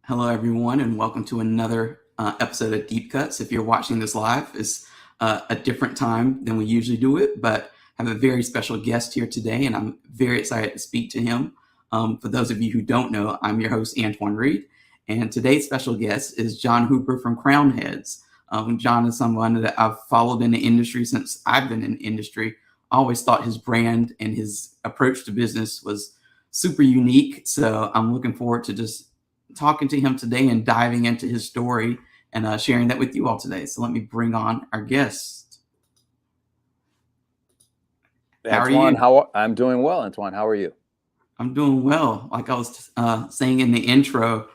Hello, everyone, and welcome to another episode of Deep Cuts. If you're watching this live, it's a different time than we usually do it, but I have a very special guest here today, and I'm very excited to speak to him. For those of you who don't know, I'm your host, Antoine Reed, and today's special guest is Jon Huber from Groundheads. Jon is someone that I've followed in the industry since I've been in the industry. I always thought his brand and his approach to business was super unique, so I'm looking forward to just talking to him today and diving into his story and sharing that with you all today. So let me bring on our guest. Antoine, I'm doing well. Antoine, how are you? I'm doing well. Like I was saying in the intro,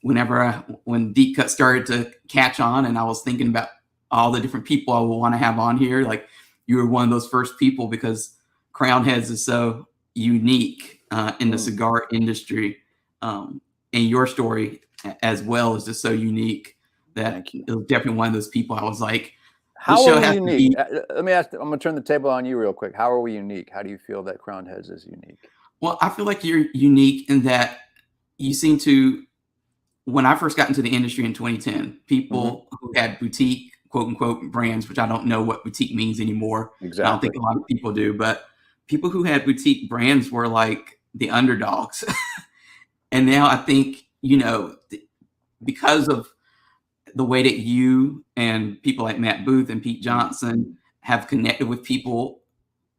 when Deep Cut started to catch on, and I was thinking about all the different people I would want to have on here, like you were one of those first people because Groundheads is so unique in the cigar industry. And your story as well is just so unique that it was definitely one of those people I was like, how are we unique? Let me ask, I'm going to turn the table on you real quick. How are we unique? How do you feel that Groundheads is unique? Well, I feel like you're unique in that you seem to, when I first got into the industry in 2010, people who had boutique, quote unquote, brands, which I don't know what boutique means anymore. Exactly. I don't think a lot of people do, but people who had boutique brands were like the underdogs. And now I think, because of the way that you and people like Matt Booth and Pete Johnson have connected with people,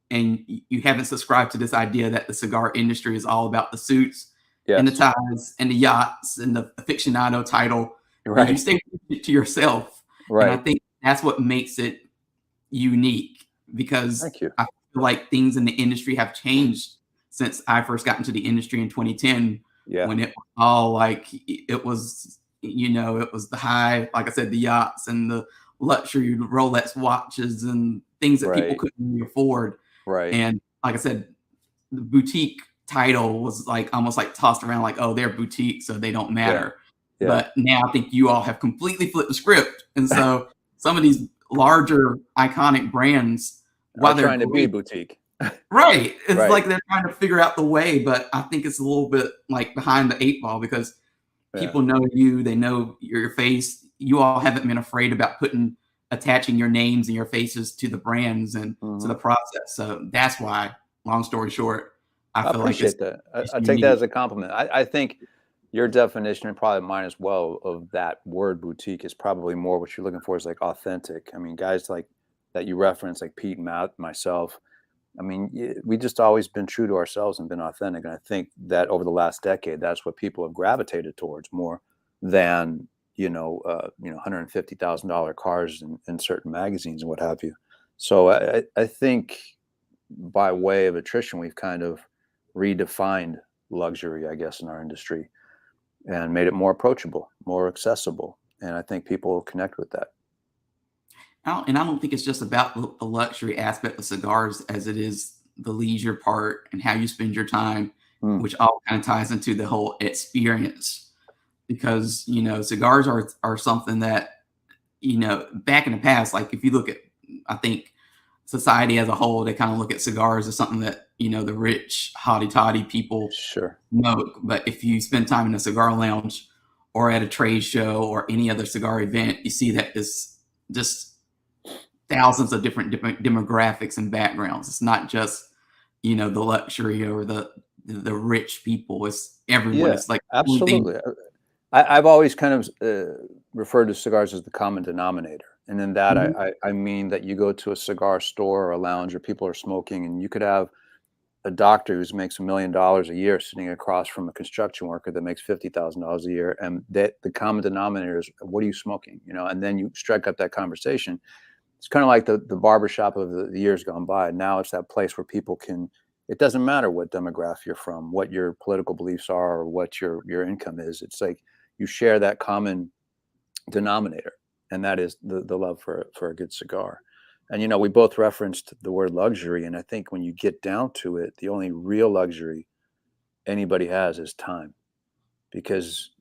and you haven't subscribed to this idea that the cigar industry is all about the suits and the ties and the yachts and the aficionado title. Right. You stay to yourself. Right. And I think that's what makes it unique, because I feel like things in the industry have changed since I first got into the industry in 2010. Yeah. When it was all like, it was the high, like I said, the yachts and the luxury Rolex watches and things that people couldn't really afford. Right. And like I said, the boutique title was like almost like tossed around like, oh, they're boutique, so they don't matter. Yeah. But now I think you all have completely flipped the script. And so some of these larger iconic brands, while they're trying to be boutique. Right. It's like they're trying to figure out the way, but I think it's a little bit like behind the eight ball, because people know you, they know your face. You all haven't been afraid about attaching your names and your faces to the brands and to the process. So that's why, long story short, I feel appreciate that. I take that as a compliment. I think your definition, and probably mine as well, of that word boutique is probably more what you're looking for is like authentic. I mean, guys like that you reference, like Pete, Matt, myself, I mean, we just always been true to ourselves and been authentic. And I think that over the last decade, that's what people have gravitated towards more than, $150,000 cars in certain magazines and what have you. So I think by way of attrition, we've kind of redefined luxury, I guess, in our industry and made it more approachable, more accessible. And I think people connect with that. And I don't think it's just about the luxury aspect of cigars as it is the leisure part and how you spend your time, which all kind of ties into the whole experience. Because, cigars are something that, back in the past, like if you look at, I think society as a whole, they kind of look at cigars as something that, the rich, hotty-toddy people smoke. But if you spend time in a cigar lounge or at a trade show or any other cigar event, you see that it's just thousands of different demographics and backgrounds. It's not just, the luxury or the rich people. It's everyone. Yeah, it's like absolutely. I've always kind of referred to cigars as the common denominator. And in that, I mean that you go to a cigar store or a lounge where people are smoking, and you could have a doctor who makes $1 million a year sitting across from a construction worker that makes $50,000 a year. And that the common denominator is, what are you smoking? And then you strike up that conversation. It's kind of like the barbershop of the years gone by. Now it's that place where people can, it doesn't matter what demographic you're from, what your political beliefs are, or what your income is. It's like you share that common denominator, and that is the love for a good cigar. And, we both referenced the word luxury. And I think when you get down to it, the only real luxury anybody has is time. Because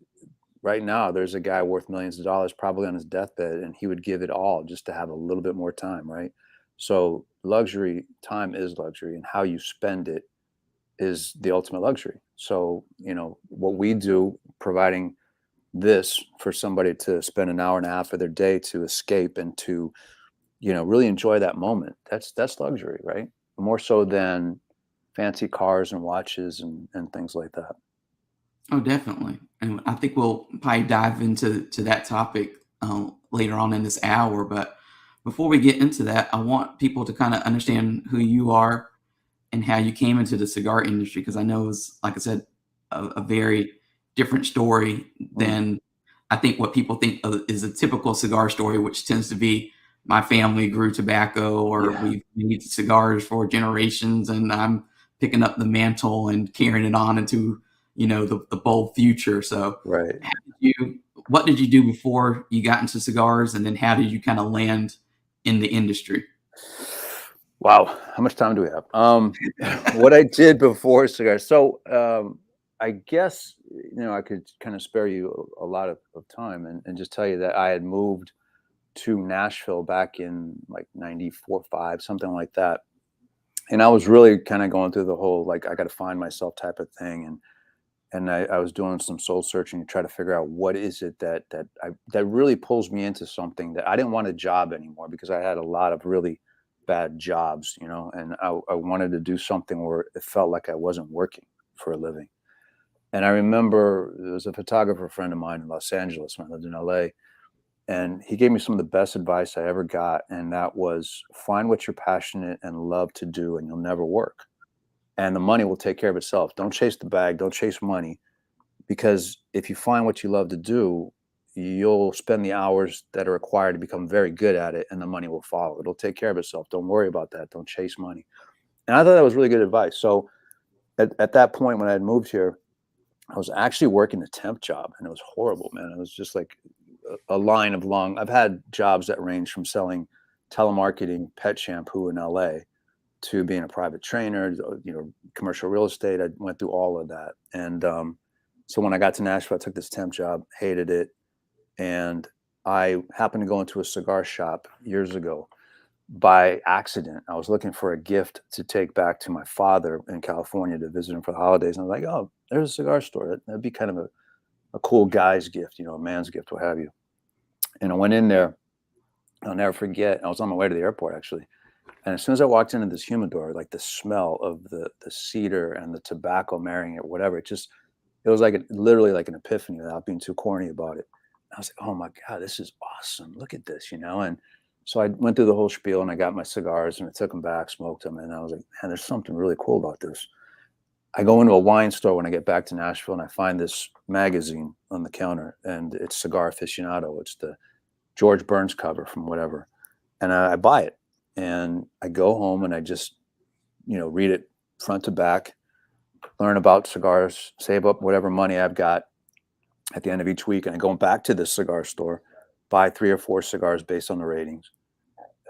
right now there's a guy worth millions of dollars probably on his deathbed, and he would give it all just to have a little bit more time, right? So luxury, time is luxury, and how you spend it is the ultimate luxury. So, what we do, providing this for somebody to spend an hour and a half of their day to escape and to, really enjoy that moment. That's luxury, right? More so than fancy cars and watches and things like that. Oh, definitely. And I think we'll probably dive into that topic later on in this hour. But before we get into that, I want people to kind of understand who you are and how you came into the cigar industry, because I know it's, like I said, a very different story Mm, than I think what people think is a typical cigar story, which tends to be my family grew tobacco or yeah, we've made cigars for generations and I'm picking up the mantle and carrying it on into the bold future. So right. how what did you do before you got into cigars, and then how did you kind of land in the industry? Wow, how much time do we have? What I did before cigars. So, I guess I could kind of spare you a lot of time and just tell you that I had moved to Nashville back in like 94, 5, something like that. And I was really kind of going through the whole like I got to find myself type of thing, and I was doing some soul searching to try to figure out what is it that really pulls me into something that I didn't want a job anymore, because I had a lot of really bad jobs, and I wanted to do something where it felt like I wasn't working for a living. And I remember there was a photographer friend of mine in Los Angeles when I lived in LA, and he gave me some of the best advice I ever got, and that was find what you're passionate and love to do, and you'll never work. And the money will take care of itself. Don't chase the bag, don't chase money, because if you find what you love to do, you'll spend the hours that are required to become very good at it, and the money will follow. It'll take care of itself. Don't worry about that. Don't chase money. And I thought that was really good advice. So at that point, when I had moved here, I was actually working a temp job, and it was horrible, man. It was just like a line of long. I've had jobs that range from selling telemarketing pet shampoo in LA to being a private trainer, commercial real estate. I went through all of that. And so when I got to Nashville, I took this temp job, hated it. And I happened to go into a cigar shop years ago by accident. I was looking for a gift to take back to my father in California to visit him for the holidays. And I was like, oh, there's a cigar store. That'd be kind of a cool guy's gift, a man's gift, what have you. And I went in there. I'll never forget. I was on my way to the airport, actually. And as soon as I walked into this humidor, like the smell of the cedar and the tobacco marrying it, whatever, it was like literally like an epiphany without being too corny about it. I was like, oh my God, this is awesome. Look at this, And so I went through the whole spiel and I got my cigars and I took them back, smoked them. And I was like, man, there's something really cool about this. I go into a wine store when I get back to Nashville and I find this magazine on the counter, and it's Cigar Aficionado. It's the George Burns cover from whatever. And I buy it. And I go home and I just, read it front to back, learn about cigars, save up whatever money I've got at the end of each week. And I go back to this cigar store, buy 3 or 4 cigars based on the ratings,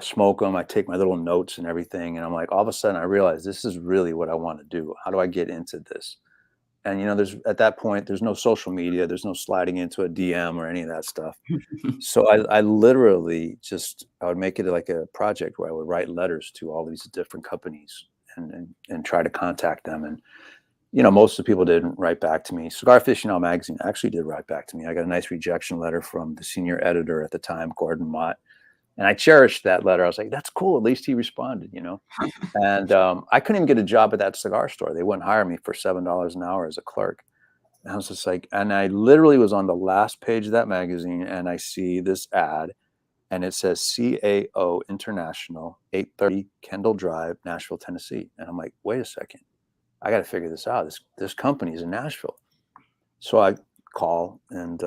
smoke them. I take my little notes and everything. And I'm like, all of a sudden I realize this is really what I want to do. How do I get into this? And, there's at that point, there's no social media. There's no sliding into a DM or any of that stuff. So I literally I would make it like a project where I would write letters to all these different companies and try to contact them. And, most of the people didn't write back to me. Cigar Aficionado magazine actually did write back to me. I got a nice rejection letter from the senior editor at the time, Gordon Mott. And I cherished that letter. I was like, that's cool. At least he responded. And I couldn't even get a job at that cigar store. They wouldn't hire me for $7 an hour as a clerk. And I was just like, and I literally was on the last page of that magazine and I see this ad and it says CAO International, 830 Kendall Drive, Nashville, Tennessee. And I'm like, wait a second, I got to figure this out. This company's in Nashville. So I call and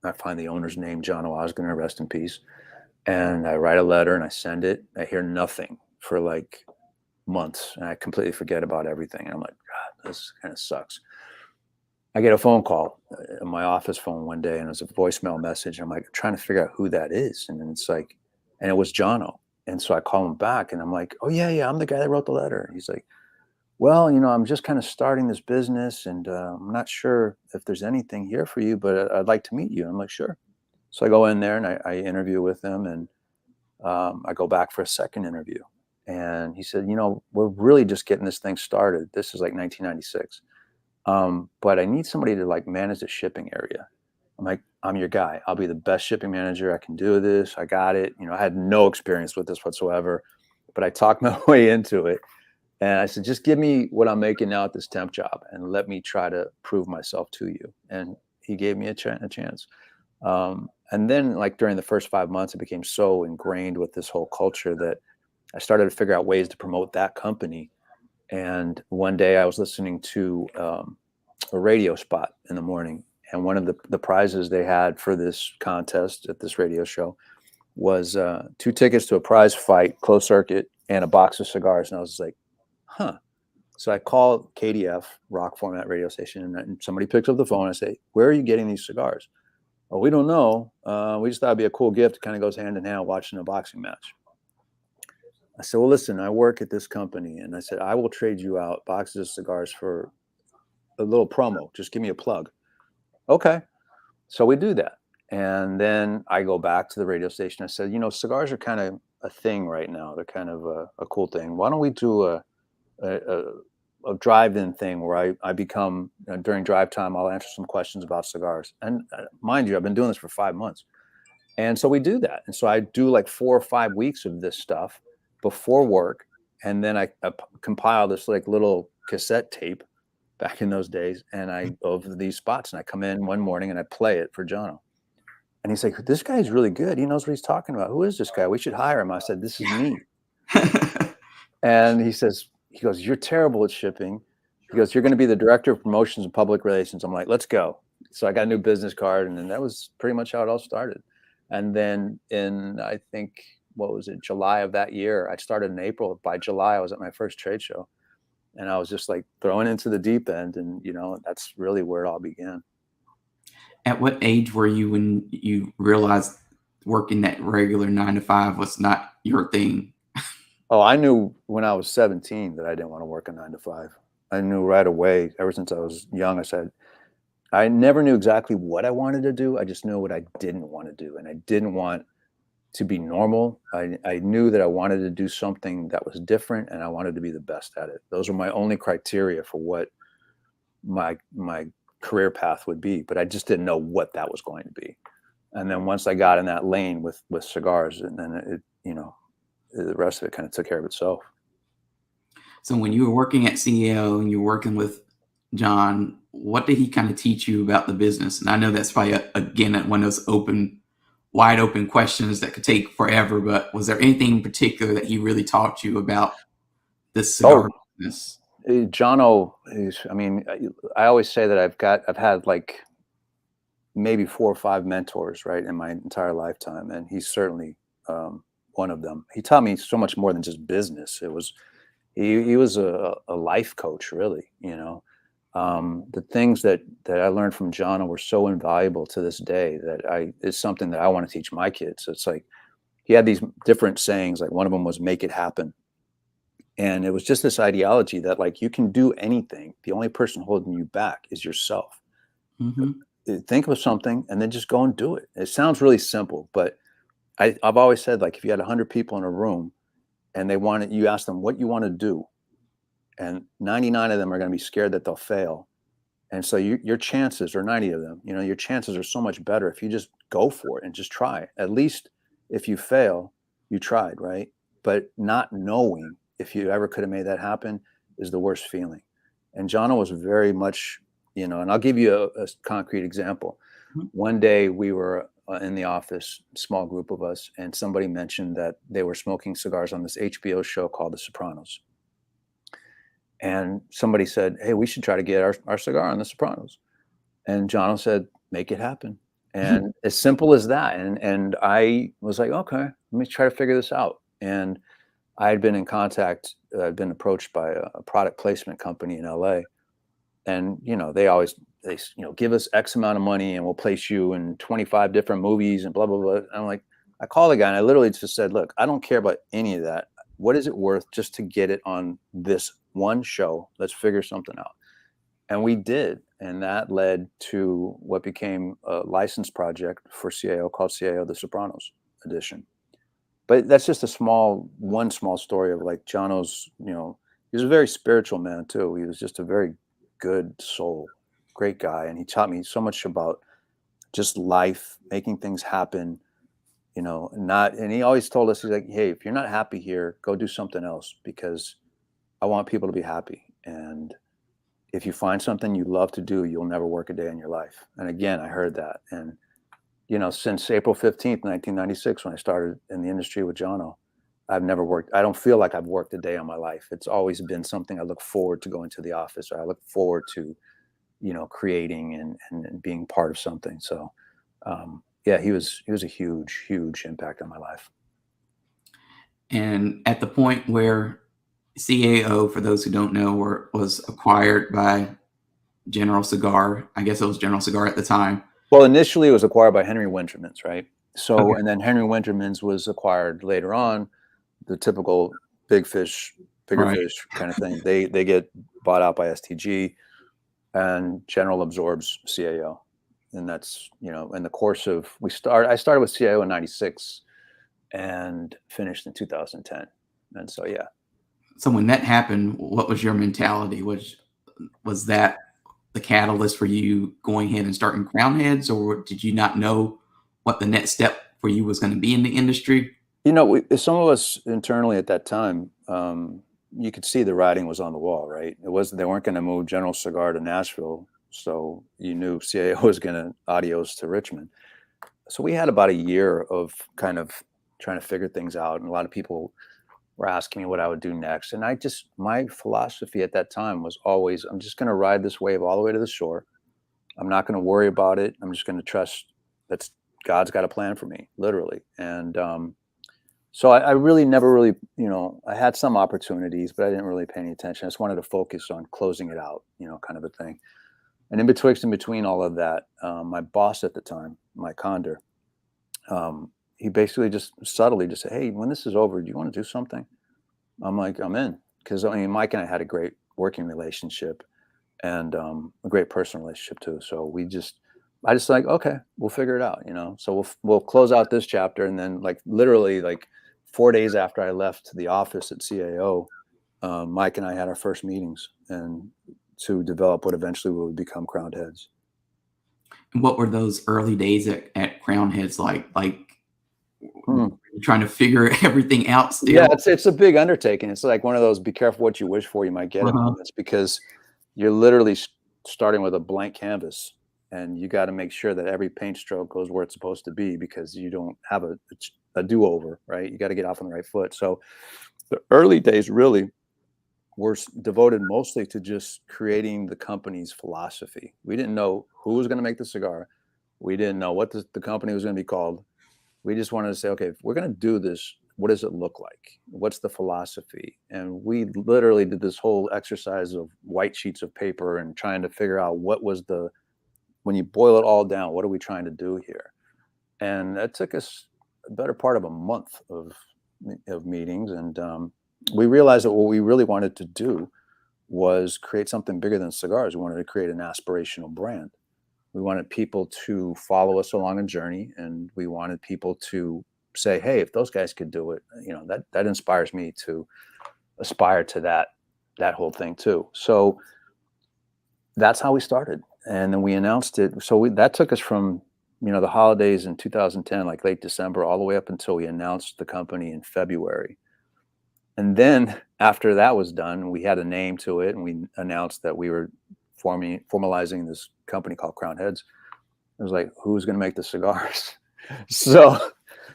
I find the owner's name, John Osgood, rest in peace. And I write a letter and I send it. I hear nothing for like months and I completely forget about everything. And I'm like, God, this kind of sucks. I get a phone call on my office phone one day, and it's a voicemail message. I'm like trying to figure out who that is, and then it's like, and it was Jono. And so I call him back, and I'm like, oh yeah, I'm the guy that wrote the letter. And he's like, well, I'm just kind of starting this business, and I'm not sure if there's anything here for you, but I'd like to meet you. I'm like, sure. So I go in there and I interview with him, and I go back for a second interview, and he said, we're really just getting this thing started. This is like 1996. But I need somebody to like manage the shipping area. I'm like, I'm your guy. I'll be the best shipping manager. I can do this. I got it. I had no experience with this whatsoever, but I talked my way into it. And I said, just give me what I'm making now at this temp job and let me try to prove myself to you. And he gave me a chance. And then like during the first 5 months, it became so ingrained with this whole culture that I started to figure out ways to promote that company. And one day I was listening to a radio spot in the morning. And one of the prizes they had for this contest at this radio show was 2 tickets to a prize fight, closed circuit, and a box of cigars. And I was like, huh. So I call KDF, rock format radio station, and somebody picks up the phone. I say, where are you getting these cigars? Oh, we don't know. We just thought it'd be a cool gift. It kind of goes hand in hand watching a boxing match. I said, well, listen, I work at this company. And I said, I will trade you out boxes of cigars for a little promo. Just give me a plug. Okay. So we do that. And then I go back to the radio station. I said, cigars are kind of a thing right now. They're kind of a cool thing. Why don't we do a drive-in thing where I become, during drive time, I'll answer some questions about cigars. And mind you, I've been doing this for 5 months. And so we do that. And so I do like 4 or 5 weeks of this stuff before work. And then I compile this like little cassette tape back in those days. And I of these spots, and I come in one morning and I play it for Jono. And he's like, this guy's really good. He knows what he's talking about. Who is this guy? We should hire him. I said, this is me. And he goes, you're terrible at shipping. He goes, you're going to be the director of promotions and public relations. I'm like, let's go. So I got a new business card. And then that was pretty much how it all started. And then in, I think, what was it, July of that year, I started in April. By July, I was at my first trade show. And I was just like thrown into the deep end. And, that's really where it all began. At what age were you when you realized working that regular 9 to 5 was not your thing? Oh, I knew when I was 17 that I didn't want to work a 9 to 5. I knew right away. Ever since I was young, I never knew exactly what I wanted to do. I just knew what I didn't want to do. And I didn't want to be normal. I knew that I wanted to do something that was different, and I wanted to be the best at it. Those were my only criteria for what my career path would be, but I just didn't know what that was going to be. And then once I got in that lane with cigars, and then it, the rest of it kind of took care of itself. So when you were working at CEO and you're working with Jon, what did he kind of teach you about the business? And I know that's probably again one of those wide open questions that could take forever, but was there anything in particular that he really taught you about this cigar business? Jono is, I always say that I've had like maybe 4 or 5 mentors, right, in my entire lifetime. And he's certainly one of them. He taught me so much more than just business. He was a life coach, really. The things that I learned from Jono were so invaluable to this day that it's something that I want to teach my kids. So it's like he had these different sayings. Like one of them was "make it happen," and it was just this ideology that like you can do anything. The only person holding you back is yourself. Mm-hmm. Think of something and then just go and do it. It sounds really simple, but I've always said, like, if you had 100 people in a room and you ask them what you want to do, and 99 of them are going to be scared that they'll fail. And so your chances, or 90 of them, your chances are so much better if you just go for it and just try. At least if you fail, you tried, right? But not knowing if you ever could have made that happen is the worst feeling. And Jono was very much, and I'll give you a concrete example. Mm-hmm. One day we were in the office, small group of us, and somebody mentioned that they were smoking cigars on this HBO show called The Sopranos. And somebody said, hey, we should try to get our cigar on The Sopranos. And Jono said, make it happen. And as simple as that. And I was like, okay, let me try to figure this out. And I had been in contact, I'd been approached by a product placement company in LA. And, they give us X amount of money and we'll place you in 25 different movies and blah, blah, blah. And I'm like, I called the guy and I literally just said, look, I don't care about any of that. What is it worth just to get it on this one show? Let's figure something out. And we did. And that led to what became a license project for CAO called CAO The Sopranos Edition. But that's just one small story of like Jono's, he was a very spiritual man too. He was just a very good soul, great guy. And he taught me so much about just life, making things happen, you know, and he always told us, he's like, hey, if you're not happy here, go do something else, because I want people to be happy. And if you find something you love to do, you'll never work a day in your life. And again, I heard that. And, you know, since April 15th, 1996, when I started in the industry with Jono, I've never worked. I don't feel like I've worked a day in my life. It's always been something I look forward to going to the office, or I look forward to, you know, creating and being part of something. So, yeah, he was a huge impact on my life. And at the point where CAO, for those who don't know, was acquired by General Cigar, I guess it was General Cigar at the time. Well, initially it was acquired by Henry Winterman's, right? So, Okay. and then Henry Winterman's was acquired later on, the typical big fish, bigger Right. fish kind of thing. They get bought out by STG, and General absorbs CAO. And that's, you know, in the course of, I started with CAO in 96 and finished in 2010. And so, yeah. So when that happened, what was your mentality? Was that the catalyst for you going ahead and starting Groundheads, or did you not know what the next step for you was going to be in the industry? You know, some of us internally at that time, you could see the writing was on the wall, right? They weren't going to move General Cigar to Nashville, so you knew CAO was going to adios to Richmond. So we had about a year of kind of trying to figure things out, and a lot of people were asking me what I would do next. And my philosophy at that time was always, I'm just going to ride this wave all the way to the shore. I'm not going to worry about it. I'm just going to trust that God's got a plan for me, literally. And so I really never really, you know, I had some opportunities, but I didn't really pay any attention. I just wanted to focus on closing it out, you know, kind of a thing. And in between all of that, my boss at the time, Mike Conder, he basically just subtly just said, hey, when this is over, do you want to do something? I'm like, I'm in. Because I mean, Mike and I had a great working relationship, and a great personal relationship too. So I just like, okay, we'll figure it out, you know. So we'll close out this chapter, and then like literally like 4 days after I left the office at CAO, Mike and I had our first meetings and to develop what eventually would become Groundheads. What were those early days at Groundheads like? Like trying to figure everything out still? Yeah, it's a big undertaking. It's like one of those "be careful what you wish for, you might get" it Uh-huh. moments, because you're literally starting with a blank canvas, and you got to make sure that every paint stroke goes where it's supposed to be, because you don't have a do-over, right? You got to get off on the right foot. So the early days really were devoted mostly to just creating the company's philosophy. We didn't know who was going to make the cigar. We didn't know what the company was going to be called. We just wanted to say, okay, if we're going to do this, what does it look like? What's the philosophy? And we literally did this whole exercise of white sheets of paper and trying to figure out when you boil it all down, what are we trying to do here? And that took us a better part of a month of meetings. And we realized that what we really wanted to do was create something bigger than cigars. We wanted to create an aspirational brand. We wanted people to follow us along a journey, and we wanted people to say, hey, if those guys could do it, you know, that inspires me to aspire to that whole thing too. So that's how we started. And then we announced it. So that took us from, you know, the holidays in 2010, like late December, all the way up until we announced the company in February. And then after that was done, we had a name to it, and we announced that we were formalizing this company called Groundheads. It was like, who's going to make the cigars? So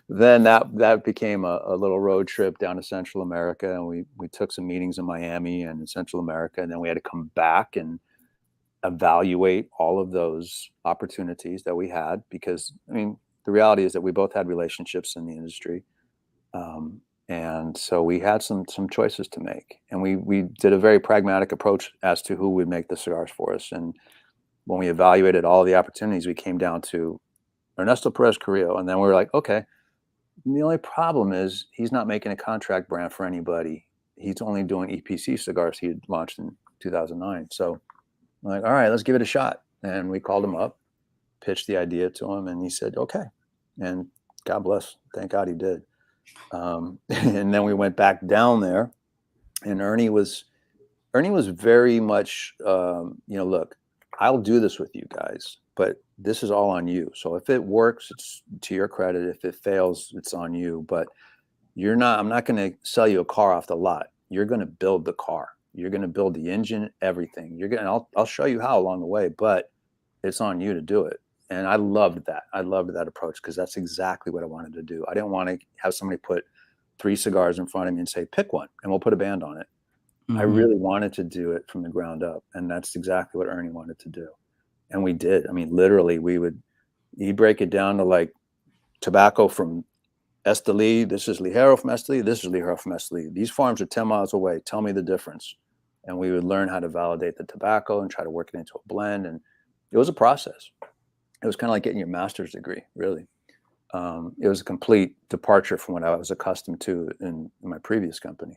then that became a little road trip down to Central America, and we took some meetings in Miami and in Central America, and then we had to come back and evaluate all of those opportunities that we had, because I mean, the reality is that we both had relationships in the industry. And so we had some choices to make, and we did a very pragmatic approach as to who would make the cigars for us. And when we evaluated all the opportunities, we came down to Ernesto Perez Carrillo. And then we were like, okay, the only problem is he's not making a contract brand for anybody. He's only doing EPC cigars. He had launched in 2009. So I'm like, all right, let's give it a shot. And we called him up, pitched the idea to him, and he said, okay. And God bless, thank God he did. And then we went back down there, and Ernie was very much, you know, look, I'll do this with you guys, but this is all on you. So if it works, it's to your credit. If it fails, it's on you. But I'm not going to sell you a car off the lot. You're going to build the car. You're going to build the engine, everything. I'll show you how along the way, but it's on you to do it. And I loved that. I loved that approach because that's exactly what I wanted to do. I didn't want to have somebody put 3 cigars in front of me and say, pick one and we'll put a band on it. I really wanted to do it from the ground up. And that's exactly what Ernie wanted to do. And we did. I mean, literally he'd break it down to like tobacco from Esteli. This is Ligero from Esteli. This is Ligero from Esteli. These farms are 10 miles away. Tell me the difference. And we would learn how to validate the tobacco and try to work it into a blend. And it was a process. It was kind of like getting your master's degree, really. It was a complete departure from what I was accustomed to in my previous company.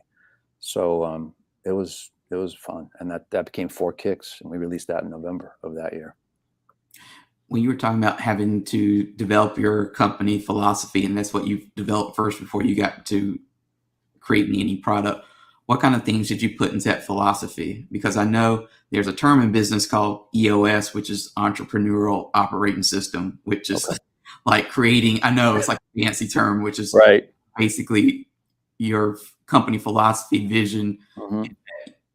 So it was fun. And that became 4 Kicks. And we released that in November of that year. When you were talking about having to develop your company philosophy, and that's what you've developed first before you got to creating any product, what kind of things did you put into that philosophy? Because I know there's a term in business called EOS, which is Entrepreneurial Operating System, which is like creating, I know it's like a fancy term, which is basically your company philosophy, vision.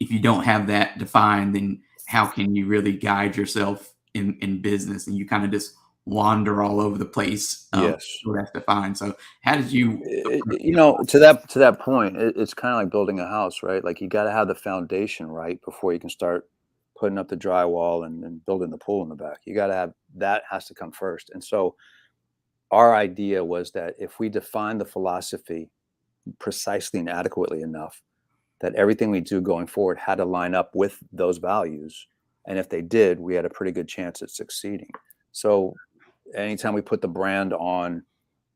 If you don't have that defined, then how can you really guide yourself in business? And you kind of just wander all over the place. Yes. So that's defined. So how did you, to that point, it's kind of like building a house, right? Like you got to have the foundation right before you can start putting up the drywall and building the pool in the back. You got to have, that has to come first. And so our idea was that if we define the philosophy precisely and adequately enough, that everything we do going forward had to line up with those values. And if they did, we had a pretty good chance at succeeding. So anytime we put the brand on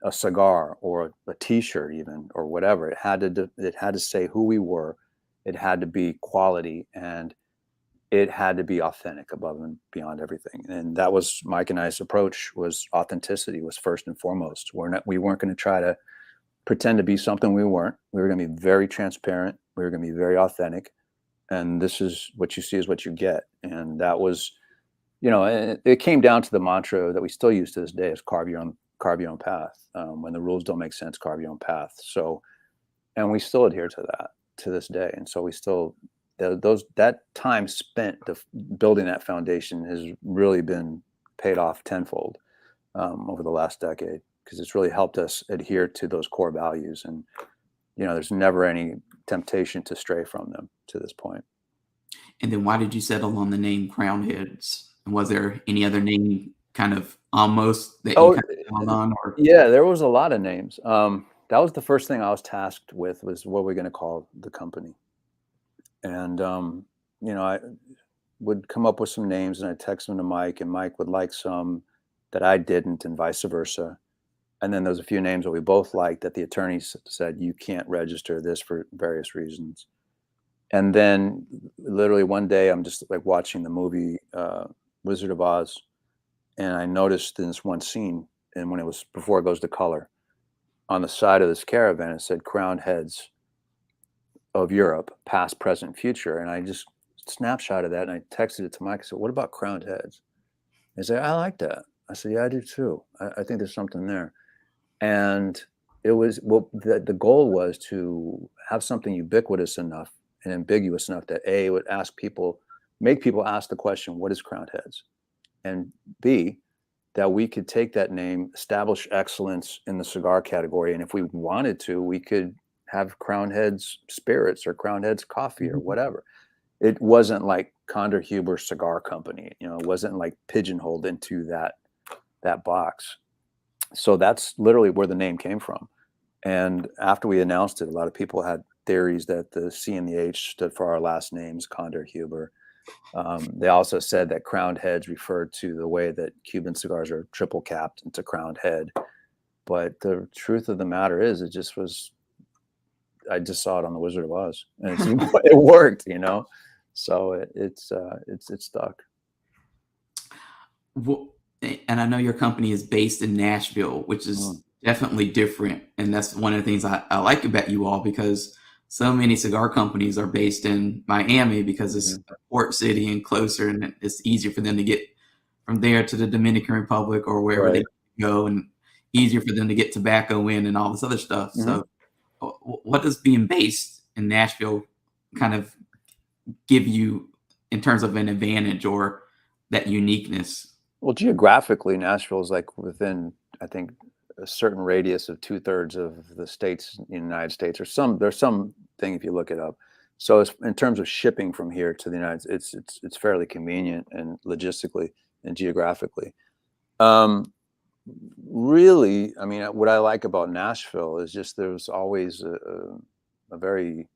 a cigar or a t-shirt even, or whatever, it had to say who we were. It had to be quality, and it had to be authentic above and beyond everything. And that was Mike and I's approach. Was authenticity was first and foremost. We weren't going to try to pretend to be something we weren't. We were going to be very transparent. We were going to be very authentic. And this is what you see is what you get. And that was, it came down to the mantra that we still use to this day is carve your own path. When the rules don't make sense, carve your own path. So, and we still adhere to that to this day. And so we still, that time spent building that foundation has really been paid off tenfold over the last decade, because it's really helped us adhere to those core values. And, there's never any temptation to stray from them to this point. And then why did you settle on the name Groundheads? And was there any other name kind of almost that you kind of held on? Or? Yeah, there was a lot of names. That was the first thing I was tasked with, was what we're going to call the company. And, I would come up with some names and I'd text them to Mike, and Mike would like some that I didn't, and vice versa. And then there's a few names that we both liked that the attorneys said, you can't register this for various reasons. And then literally one day I'm just like watching the movie Wizard of Oz. And I noticed in this one scene, and when it was before it goes to color, on the side of this caravan, it said Groundheads of Europe, past, present, future. And I just snapshotted that and I texted it to Mike. I said, what about Groundheads? He said, I like that. I said, yeah, I do too. I think there's something there. And it was, the goal was to have something ubiquitous enough and ambiguous enough that A, would make people ask the question, what is Groundheads? And B, that we could take that name, establish excellence in the cigar category. And if we wanted to, we could have Groundheads spirits or Groundheads coffee or whatever. It wasn't like Jon Huber Cigar Company. It wasn't like pigeonholed into that box. So that's literally where the name came from. And after we announced it, a lot of people had theories that the C and the H stood for our last names, Jon Huber. They also said that crowned heads referred to the way that Cuban cigars are triple capped into crowned head. But the truth of the matter is, I just saw it on the Wizard of Oz, and it worked, So it's stuck. Well, and I know your company is based in Nashville, which is definitely different. And that's one of the things I like about you all, because so many cigar companies are based in Miami because it's a port city and closer, and it's easier for them to get from there to the Dominican Republic or wherever they Right. go, and easier for them to get tobacco in and all this other stuff. Hmm. So, what does being based in Nashville kind of give you in terms of an advantage or that uniqueness? Well, geographically, Nashville is like within, I think, a certain radius of 2/3 of the states in the United States, or there's some thing if you look it up. So it's, in terms of shipping from here to the United States, it's fairly convenient and logistically and geographically. Um, Really, I mean, what I like about Nashville is just there's always a very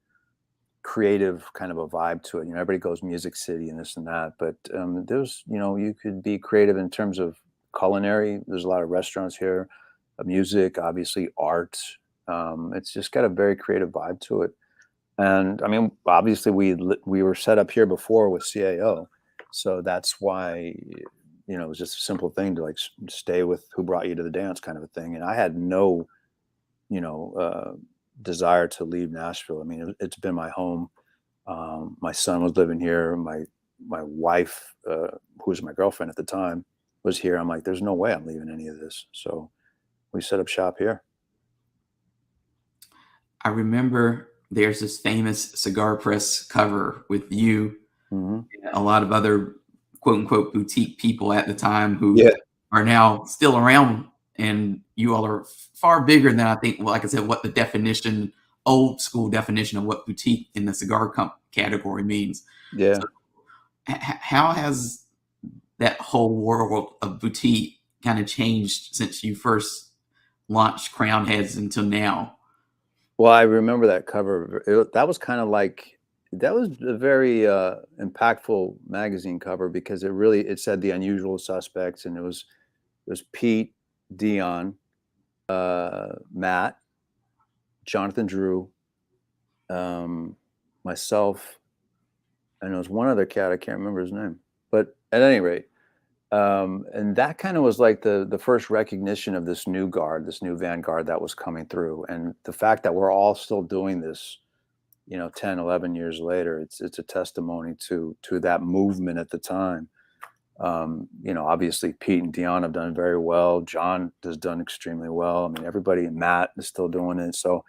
creative kind of a vibe to it. You know, everybody goes Music City and this and that, but there's, you know, you could be creative in terms of culinary. There's a lot of restaurants here, music, obviously art. It's just got a very creative vibe to it. And I mean, obviously we were set up here before with CAO, so that's why, you know, it was just a simple thing to like stay with who brought you to the dance kind of a thing. And I had no, you know, desire to leave Nashville. I mean, it's been my home. My son was living here. My wife, who was my girlfriend at the time, was here. I'm like, there's no way I'm leaving any of this. So we set up shop here. I remember there's this famous cigar press cover with you Hmm. and a lot of other quote unquote boutique people at the time who Yeah. are now still around, and you all are far bigger than I think, well, like I said, what the definition, old school definition of what boutique in the cigar category means. Yeah. So, how has that whole world of boutique kind of changed since you first launched Crown Heads until now? Well, I remember that cover. That was kind of like, that was a very impactful magazine cover because it said the unusual suspects, and it was Pete, Dion, Matt, Jonathan Drew, um, myself, and there was one other cat. I can't remember his name, but at any rate, and that kind of was like the first recognition of this new guard, this new vanguard that was coming through, and the fact that we're all still doing this, you know, 10, 11 years later, it's a testimony to that movement at the time. You know, obviously Pete and Dion have done very well. John has done extremely well. I mean, everybody, Matt is still doing it. So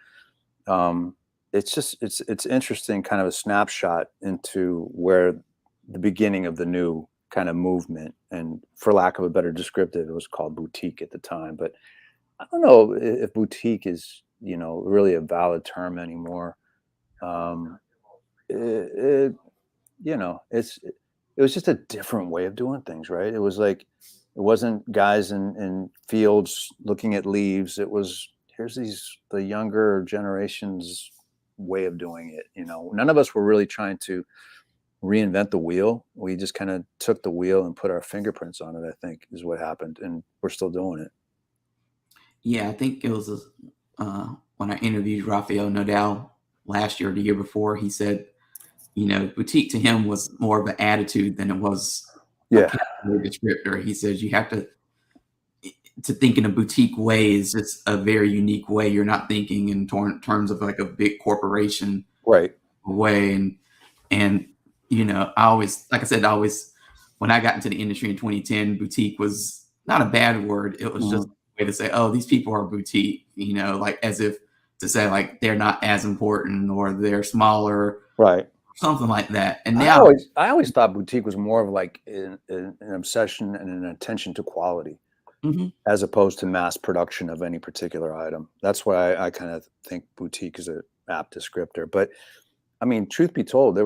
um, it's just it's interesting, kind of a snapshot into where the beginning of the new kind of movement, and for lack of a better descriptive, it was called boutique at the time. But I don't know if boutique is, you know, really a valid term anymore. Um, it, you know, it was just a different way of doing things, right? It was like, it wasn't guys in fields looking at leaves. It was, here's the younger generation's way of doing it. You know, none of us were really trying to reinvent the wheel. We just kind of took the wheel and put our fingerprints on it, I think is what happened. And we're still doing it. Yeah, I think it was when I interviewed Rafael Nadal last year or the year before. He said, you know, boutique to him was more of an attitude than it was a Yeah. category descriptor. He says you have to think in a boutique way is just a very unique way. You're not thinking in terms of like a big corporation Right. way. And you know, I always, like I said, I always, when I got into the industry in 2010, boutique was not a bad word. It was just Mhm. a way to say, oh, these people are boutique, you know, like as if to say like they're not as important or they're smaller, Right. something like that. And I now, always, I always thought boutique was more of like an obsession and an attention to quality, mhm, as opposed to mass production of any particular item. That's why I kind of think boutique is a apt descriptor. But I mean, truth be told,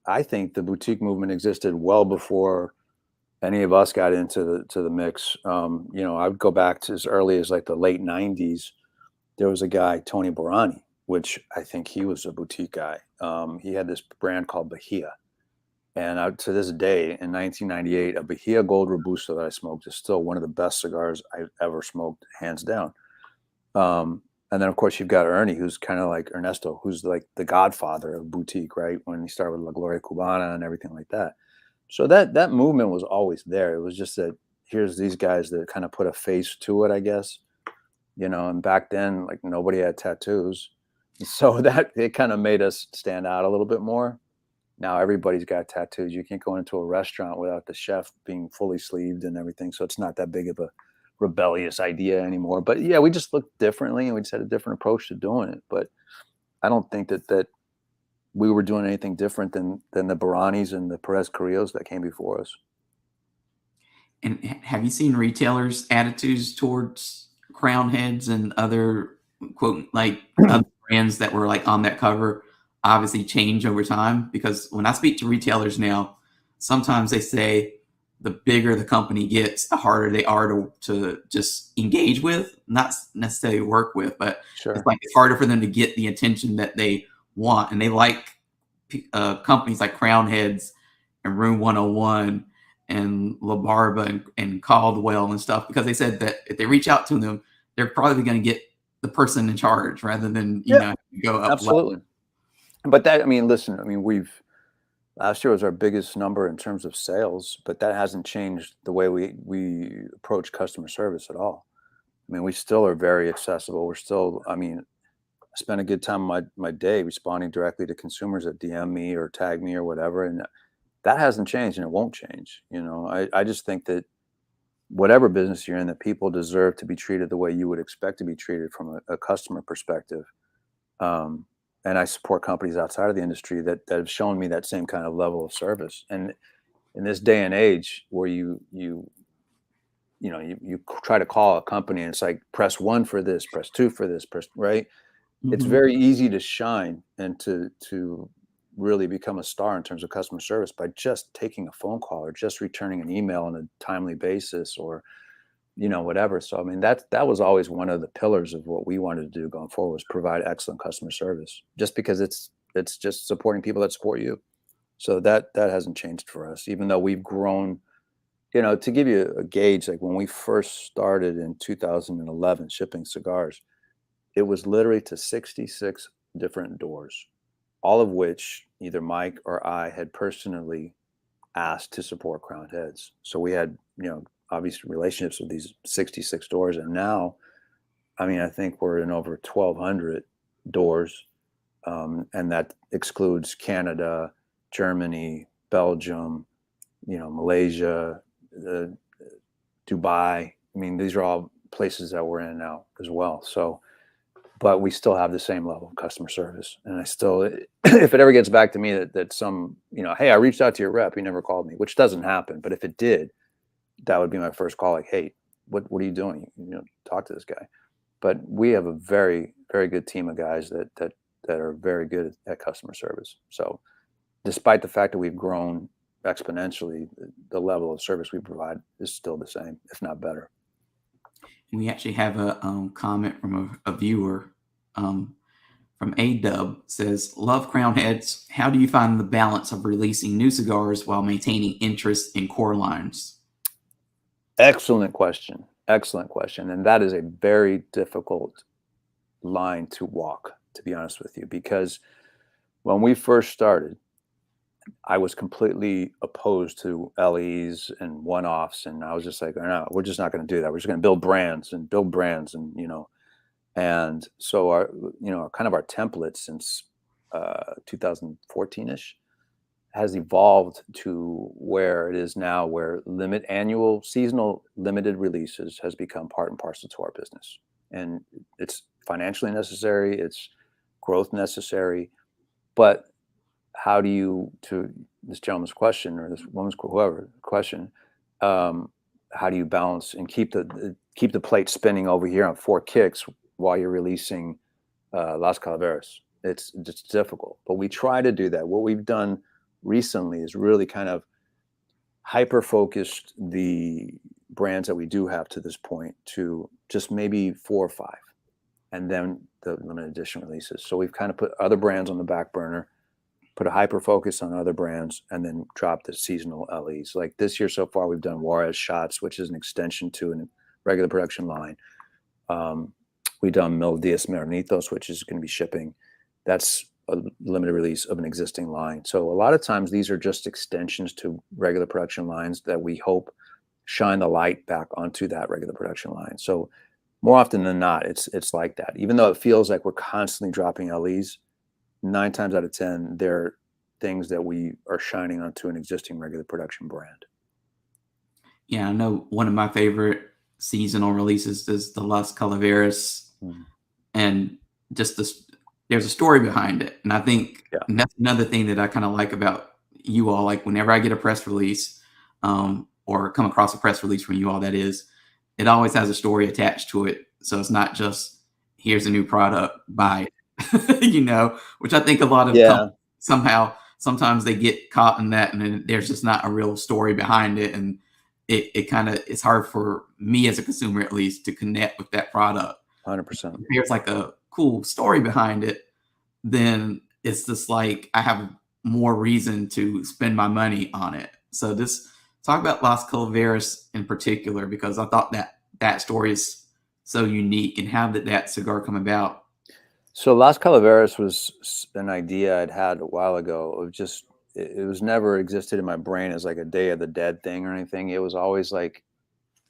I think the boutique movement existed well before any of us got into the mix. You know, I would go back to as early as like the late '90s. There was a guy, Tony Barani, which I think he was a boutique guy. He had this brand called Bahia. And to this day, in 1998, a Bahia Gold Robusto that I smoked is still one of the best cigars I've ever smoked, hands down. And then, of course, you've got Ernie, who's kind of like Ernesto, who's like the godfather of boutique, right? When he started with La Gloria Cubana and everything like that. So that movement was always there. It was just that here's these guys that kind of put a face to it, I guess. You know, and back then, like nobody had tattoos, so that it kind of made us stand out a little bit more. Now everybody's got tattoos. You can't go into a restaurant without the chef being fully sleeved and everything. So it's not that big of a rebellious idea anymore. But yeah, we just looked differently and we just had a different approach to doing it. But I don't think that we were doing anything different than the Baranis and the Perez Carrillos that came before us. And have you seen retailers' attitudes towards Crown Heads and other quote like other brands that were like on that cover obviously change over time? Because when I speak to retailers now, sometimes they say the bigger the company gets, the harder they are to just engage with, not necessarily work with, but Sure. it's like it's harder for them to get the attention that they want. And they like companies like Crown Heads and Room 101 and La Barba and Caldwell and stuff because they said that if they reach out to them, they're probably going to get the person in charge rather than Yeah, go up level. absolutely. But that, I mean, listen, I mean, last year was our biggest number in terms of sales, but that hasn't changed the way we approach customer service at all. I mean, we still are very accessible. We're still, I mean, I spend a good time of my day responding directly to consumers that DM me or tag me or whatever. And that hasn't changed and it won't change. I just think that whatever business you're in, that people deserve to be treated the way you would expect to be treated from a customer perspective. And I support companies outside of the industry that have shown me that same kind of level of service. And in this day and age where you try to call a company and it's like, press 1 for this, press 2 for this, right? It's Mhm. very easy to shine and to really become a star in terms of customer service by just taking a phone call or just returning an email on a timely basis or whatever. So I mean that was always one of the pillars of what we wanted to do going forward, was provide excellent customer service, just because it's just supporting people that support you. So that hasn't changed for us, even though we've grown. To give you a gauge, like when we first started in 2011 shipping cigars, it was literally to 66 different doors, all of which either Mike or I had personally asked to support Crown Heads. So we had, obvious relationships with these 66 doors. And now, I mean, I think we're in over 1,200 doors. And that excludes Canada, Germany, Belgium, Malaysia, Dubai. I mean, these are all places that we're in now as well. So, but we still have the same level of customer service. And I still, if it ever gets back to me that some, hey, I reached out to your rep, he never called me, which doesn't happen. But if it did, that would be my first call. Like, hey, what are you doing? Talk to this guy. But we have a very, very good team of guys that are very good at customer service. So despite the fact that we've grown exponentially, the level of service we provide is still the same, if not better. And we actually have a comment from a viewer from A-Dub says, love Crown Heads. How do you find the balance of releasing new cigars while maintaining interest in core lines? Excellent question. Excellent question. And that is a very difficult line to walk, to be honest with you, because when we first started, I was completely opposed to LEs and one-offs. And I was just like, no, we're just not going to do that. We're just going to build brands. And, and so our kind of our template since 2014-ish has evolved to where it is now, where annual seasonal limited releases has become part and parcel to our business. And it's financially necessary, it's growth necessary. But how do you, to this gentleman's question or this woman's question, how do you balance and keep the plate spinning over here on 4 kicks while you're releasing Las Calaveras? It's just difficult, but we try to do that. What we've done recently is really kind of hyper focused the brands that we do have to this point to just maybe 4 or 5, and then the limited edition releases. So we've kind of put other brands on the back burner, put a hyper focus on other brands, and then drop the seasonal LEs. Like this year so far, we've done Juarez shots, which is an extension to a regular production line. We've done Mil Diaz Maranitos, which is going to be shipping. That's a limited release of an existing line. So a lot of times these are just extensions to regular production lines that we hope shine the light back onto that regular production line. So more often than not, it's like that. Even though it feels like we're constantly dropping LEs, 9 times out of 10, they're things that we are shining onto an existing regular production brand. Yeah, I know one of my favorite seasonal releases is the Las Calaveras, and just this, there's a story behind it, and I think and that's another thing that I kind of like about you all. Like whenever I get a press release, or come across a press release from you all, that is, it always has a story attached to it. So it's not just here's a new product, buy it, which I think a lot of somehow sometimes they get caught in that, and then there's just not a real story behind it, and it kind of, it's hard for me as a consumer at least to connect with that product. 100%. If there's like a cool story behind it, then it's just like I have more reason to spend my money on it. So this, talk about Las Calaveras in particular, because I thought that story is so unique. And how did that cigar come about? So Las Calaveras was an idea I'd had a while ago of just, it was never existed in my brain as like a Day of the Dead thing or anything. It was always like,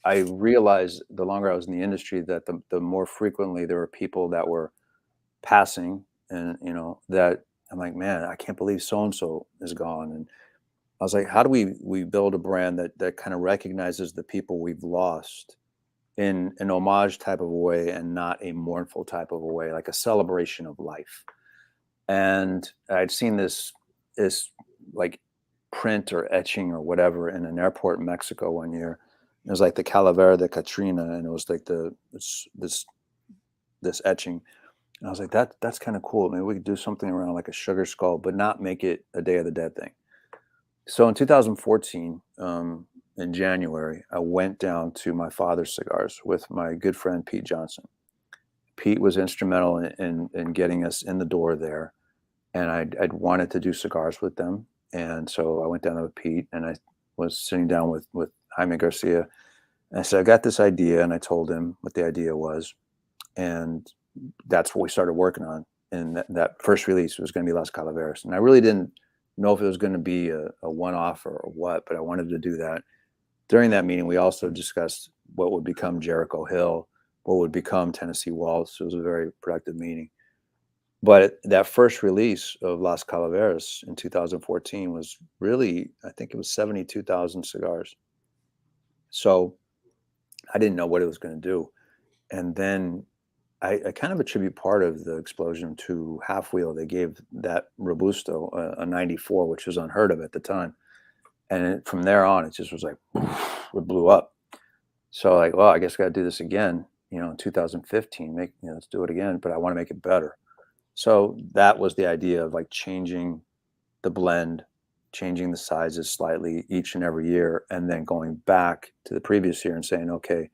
I realized the longer I was in the industry that the more frequently there were people that were passing, and that I'm like, man, I can't believe so-and-so is gone. And I was like, how do we build a brand that kind of recognizes the people we've lost in an homage type of a way and not a mournful type of a way, like a celebration of life. And I'd seen this like print or etching or whatever in an airport in Mexico one year. It was like the Calavera de Catrina, and it was like this etching. And I was like, that's kind of cool. Maybe we could do something around like a sugar skull, but not make it a Day of the Dead thing. So in 2014, in January, I went down to my father's cigars with my good friend Pete Johnson. Pete was instrumental in getting us in the door there, and I'd wanted to do cigars with them. And so I went down there with Pete, and I was sitting down with Jaime Garcia. And I said, I got this idea, and I told him what the idea was. And that's what we started working on. And that first release was going to be Las Calaveras. And I really didn't know if it was going to be a one-off or what, but I wanted to do that. During that meeting, we also discussed what would become Jericho Hill, what would become Tennessee Waltz. It was a very productive meeting. But that first release of Las Calaveras in 2014 was really, I think it was 72,000 cigars. So I didn't know what it was going to do. And then I kind of attribute part of the explosion to Half Wheel. They gave that Robusto a 94, which was unheard of at the time. And from there on, it just was like, it blew up. So like, well, I guess I got to do this again, in 2015, let's do it again, but I want to make it better. So that was the idea of like changing the blend, changing the sizes slightly each and every year, and then going back to the previous year and saying, okay,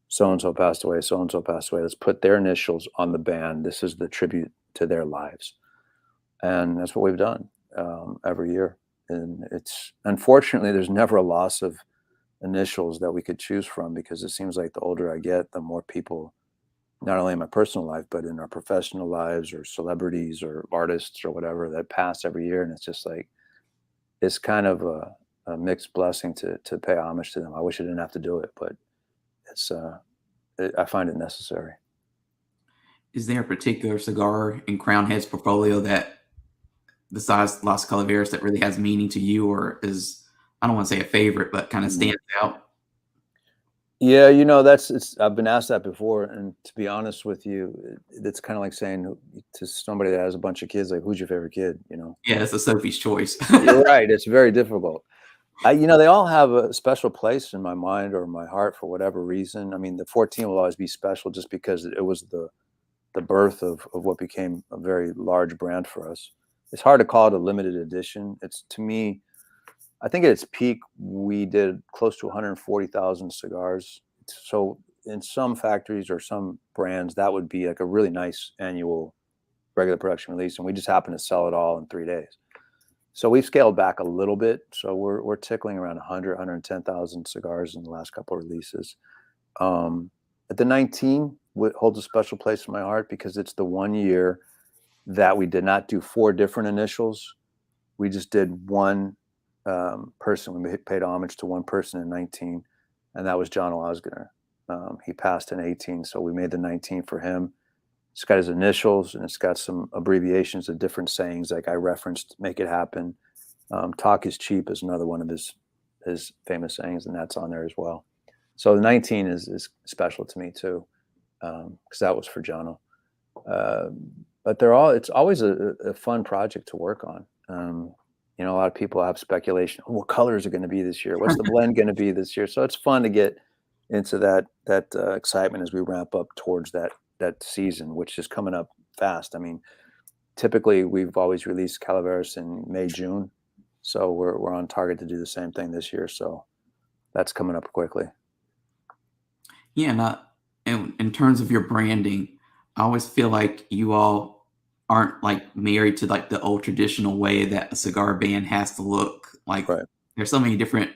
so-and-so passed away, so-and-so passed away. Let's put their initials on the band. This is the tribute to their lives. And that's what we've done every year. And it's, unfortunately, there's never a loss of initials that we could choose from, because it seems like the older I get, the more people, not only in my personal life, but in our professional lives or celebrities or artists or whatever, that pass every year. And it's just like, it's kind of a mixed blessing to pay homage to them. I wish I didn't have to do it, but it's I find it necessary. Is there a particular cigar in Groundheads portfolio that, besides Las Calaveras, that really has meaning to you, or is, I don't want to say a favorite, but kind of stands out? Yeah, I've been asked that before, and to be honest with you, it's kind of like saying to somebody that has a bunch of kids, like, who's your favorite kid? Yeah, it's a Sophie's choice. You're right. It's very difficult. They all have a special place in my mind or my heart for whatever reason. I mean, the 14 will always be special just because it was the birth of what became a very large brand for us. It's hard to call it a limited edition. It's, to me, I think at its peak, we did close to 140,000 cigars. So in some factories or some brands, that would be like a really nice annual regular production release. And we just happened to sell it all in 3 days. So we've scaled back a little bit. So we're tickling around 110,000 cigars in the last couple of releases. At the 19 holds a special place in my heart because it's the one year that we did not do 4 different initials. We just did one person. We paid homage to one person in 19, and that was John Osgood. He passed in 18, so we made the 19 for him. It's got his initials, and it's got some abbreviations of different sayings, like I referenced "Make it happen." "Talk is cheap" is another one of his famous sayings, and that's on there as well. So the 19 is special to me too, because that was for Jono. But it's always a fun project to work on. You know, a lot of people have speculation. Oh, what colors are going to be this year? What's the blend going to be this year? So it's fun to get into that excitement as we ramp up towards that season, which is coming up fast. I mean, typically we've always released Calaveras in May, June. So we're on target to do the same thing this year. So that's coming up quickly. Yeah, and in terms of your branding, I always feel like you all aren't like married to like the old traditional way that a cigar band has to look. Like Right. there's so many different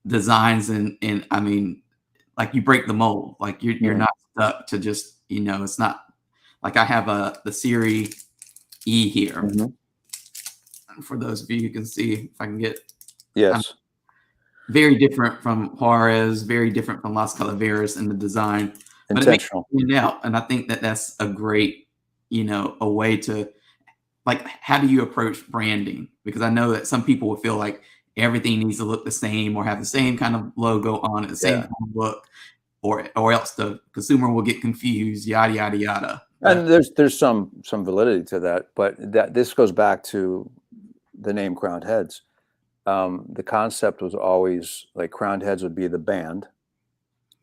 designs and I mean, like you break the mold. Like you're Mm. not stuck to just, it's not like I have the Siri E here. Mm-hmm. For those of you who can see, if I can get Yes. very different from Juarez, very different from Las Calaveras in the design, but it makes it Intentional. stand out. And I think that that's a great, a way to like, how do you approach branding? Because I know that some people will feel like everything needs to look the same or have the same kind of logo on it, the same kind of look, or else the consumer will get confused, yada, yada, yada. And there's some validity to that, but this goes back to the name Groundheads. The concept was always like Groundheads would be the band,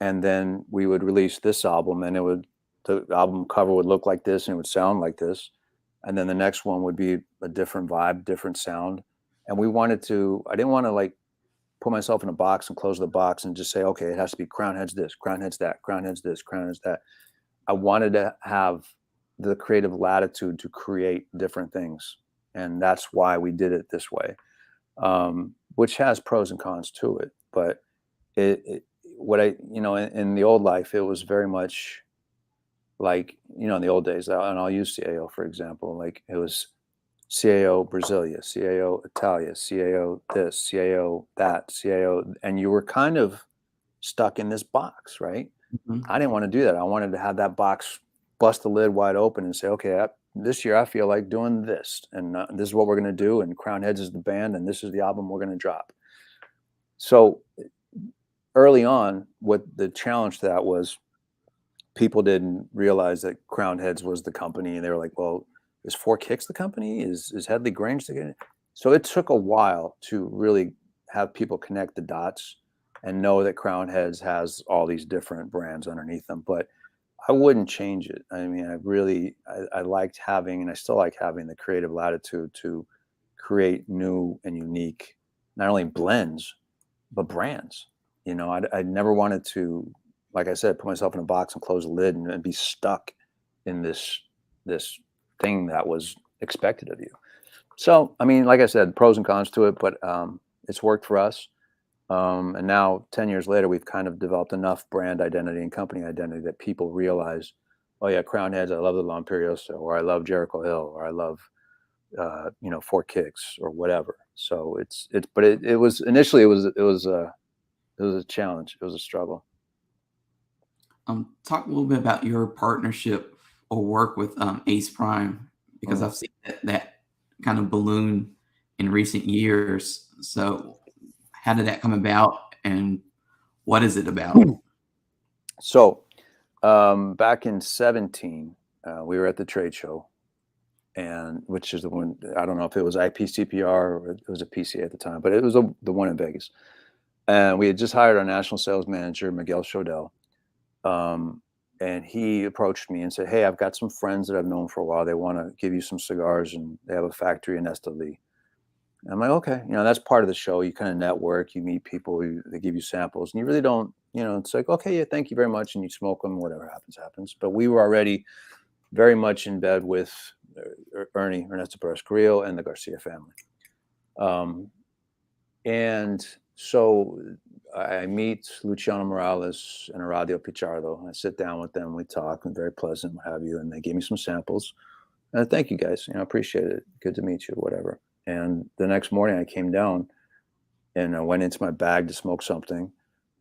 and then we would release this album, and the album cover would look like this, and it would sound like this, and then the next one would be a different vibe, different sound. And I didn't want to like put myself in a box and close the box and just say, okay, it has to be Groundheads this, Groundheads that, Groundheads this, Groundheads that. I wanted to have the creative latitude to create different things. And that's why we did it this way, which has pros and cons to it. But in the old life, it was very much like, in the old days, and I'll use CAO, for example, like it was CAO Brasilia, CAO Italia, CAO this, CAO that, CAO, and you were kind of stuck in this box, right? Mhm. I didn't want to do that. I wanted to have that box, bust the lid wide open and say, okay, this year I feel like doing this, and this is what we're going to do. And Crownheads is the band, and this is the album we're going to drop. So early on, what the challenge to that was, people didn't realize that Crownheads was the company, and they were like, well, is Four Kicks the company? Is Headley Grange the company? So it took a while to really have people connect the dots and know that Crownheads has all these different brands underneath them. But I wouldn't change it. I mean, I liked having, and I still like having, the creative latitude to create new and unique, not only blends, but brands. I never wanted to, like I said, put myself in a box and close the lid and be stuck in this thing that was expected of you. So, I mean, like I said, pros and cons to it, but it's worked for us. And now 10 years later, we've kind of developed enough brand identity and company identity that people realize, oh yeah, Crownheads, I love the La Imperiosa, or I love Jericho Hill, or I love, Four Kicks, or whatever. So but it was initially, it was a challenge. It was a struggle. Talk a little bit about your partnership or work with Ace Prime, because I've seen that kind of balloon in recent years. So how did that come about, and what is it about? So back in 2017, we were at the trade show, and which is the one, I don't know if it was IPCPR or it was a PCA at the time, but it was the one in Vegas. And we had just hired our national sales manager, Miguel Shodell. And he approached me and said, hey, I've got some friends that I've known for a while. They want to give you some cigars, and they have a factory in Esteli. And I'm like, okay, that's part of the show. You kind of network, you meet people, they give you samples, and you really don't, it's like, okay, yeah, thank you very much. And you smoke them, whatever happens. But we were already very much in bed with Ernesto Perez Carrillo, and the Garcia family. And so I meet Luciano Morales and Aradio Pichardo. I sit down with them, we talk, and very pleasant, what have you. And they gave me some samples. And thank you guys, I appreciate it. Good to meet you, whatever. And the next morning I came down and I went into my bag to smoke something.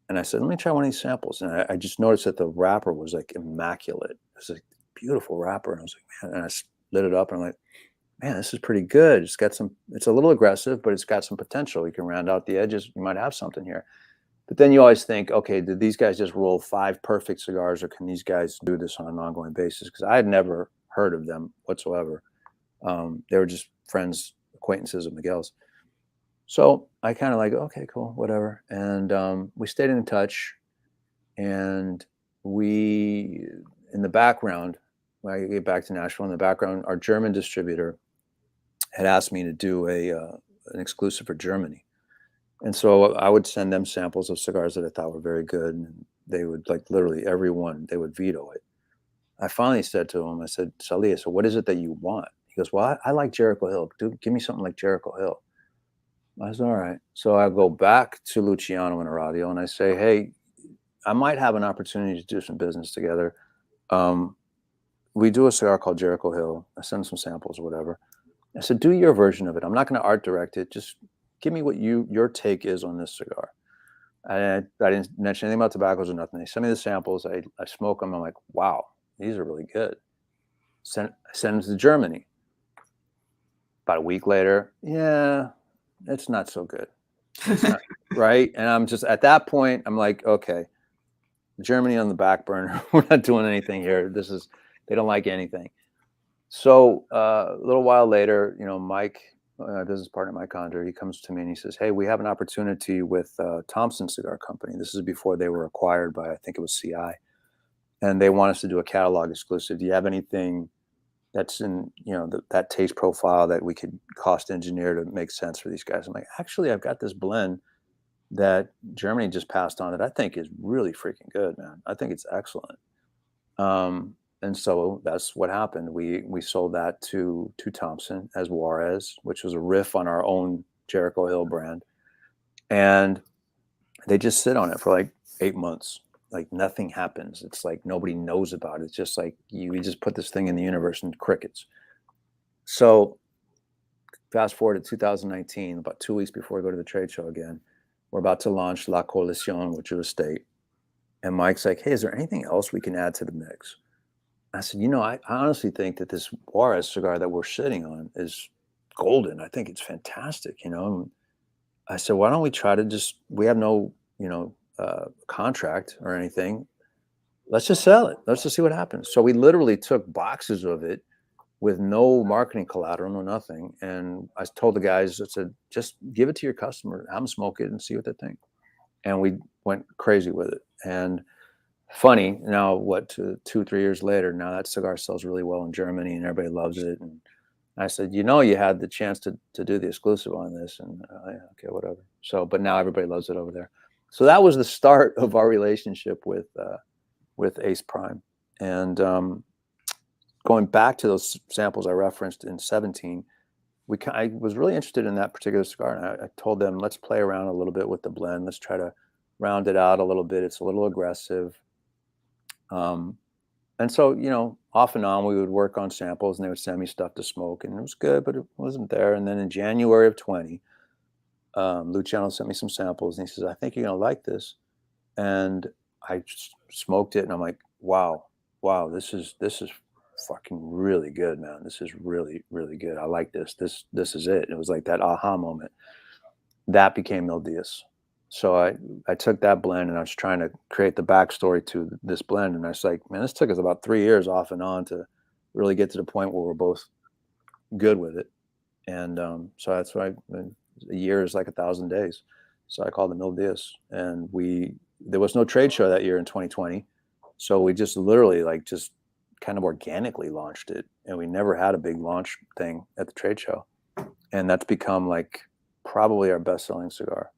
And I said, let me try one of these samples. And I just noticed that the wrapper was like immaculate. It was like beautiful wrapper. And I was like, man, and I lit it up and I'm like, man, this is pretty good. It's a little aggressive, but it's got some potential. You can round out the edges. You might have something here. But then you always think, okay, did these guys just roll 5 perfect cigars, or can these guys do this on an ongoing basis? Because I had never heard of them whatsoever. They were just friends, acquaintances of Miguel's. So I kind of like, okay, cool, whatever. And we stayed in touch. And we, in the background, when I get back to Nashville, in the background, our German distributor had asked me to do an exclusive for Germany. And so I would send them samples of cigars that I thought were very good. And they would, like, literally every one, they would veto it. I finally said to him, I said, Salih, so what is it that you want? He goes, well, I like Jericho Hill. Dude, give me something like Jericho Hill. I said, all right. So I go back to Luciano and Aradio and I say, hey, I might have an opportunity to do some business together. We do a cigar called Jericho Hill. I send some samples or whatever. I said, do your version of it. I'm not going to art direct it. Just give me what your take is on this cigar. I didn't mention anything about tobaccos or nothing. They sent me the samples. I smoke them. I'm like, wow, these are really good. I send them to Germany. About a week later, yeah, it's not so good. It's not, right? And I'm just, at that point, I'm like, okay, Germany on the back burner. We're not doing anything here. They don't like anything. So a little while later, Mike, my business partner, Mike Condor, he comes to me and he says, hey, we have an opportunity with Thompson Cigar Company. This is before they were acquired by, I think it was CI. And they want us to do a catalog exclusive. Do you have anything that's in, that taste profile that we could cost engineer to make sense for these guys? I'm like, actually, I've got this blend that Germany just passed on that I think is really freaking good, man. I think it's excellent. And so that's what happened. We sold that to Thompson as Juarez, which was a riff on our own Jericho Hill brand. And they just sit on it for like 8 months. Like nothing happens. It's like nobody knows about it. It's just like we just put this thing in the universe and crickets. So fast forward to 2019, about 2 weeks before we go to the trade show again, we're about to launch La Coalición, which is a state. And Mike's like, hey, is there anything else we can add to the mix? I said, I honestly think that this Juarez cigar that we're sitting on is golden. I think it's fantastic, And I said, why don't we try to we have no, contract or anything. Let's just sell it. Let's just see what happens. So we literally took boxes of it with no marketing collateral, no nothing. And I told the guys, I said, just give it to your customer, have them smoke it and see what they think. And we went crazy with it. And funny, now 2-3 years later, now that cigar sells really well in Germany and everybody loves it. And I said, you had the chance to do the exclusive on this. And okay, whatever. So, but now everybody loves it over there. So that was the start of our relationship with Ace Prime. And going back to those samples I referenced in 17, I was really interested in that particular cigar. And I told them, let's play around a little bit with the blend. Let's try to round it out a little bit. It's a little aggressive. And so, off and on, we would work on samples and they would send me stuff to smoke and it was good, but it wasn't there. And then in January of 20, Luciano sent me some samples and he says, I think you're going to like this. And I smoked it and I'm like, wow, this is fucking really good, man. This is really, really good. I like this. This is it. It was like that aha moment. That became Mil Diaz. So I took that blend and I was trying to create the backstory to this blend. And I was like, man, this took us about 3 years off and on to really get to the point where we're both good with it. And so that's why a year is like 1,000 days. So I called it Mil Diaz. And there was no trade show that year in 2020. So we just literally just kind of organically launched it. And we never had a big launch thing at the trade show. And that's become like probably our best selling cigar.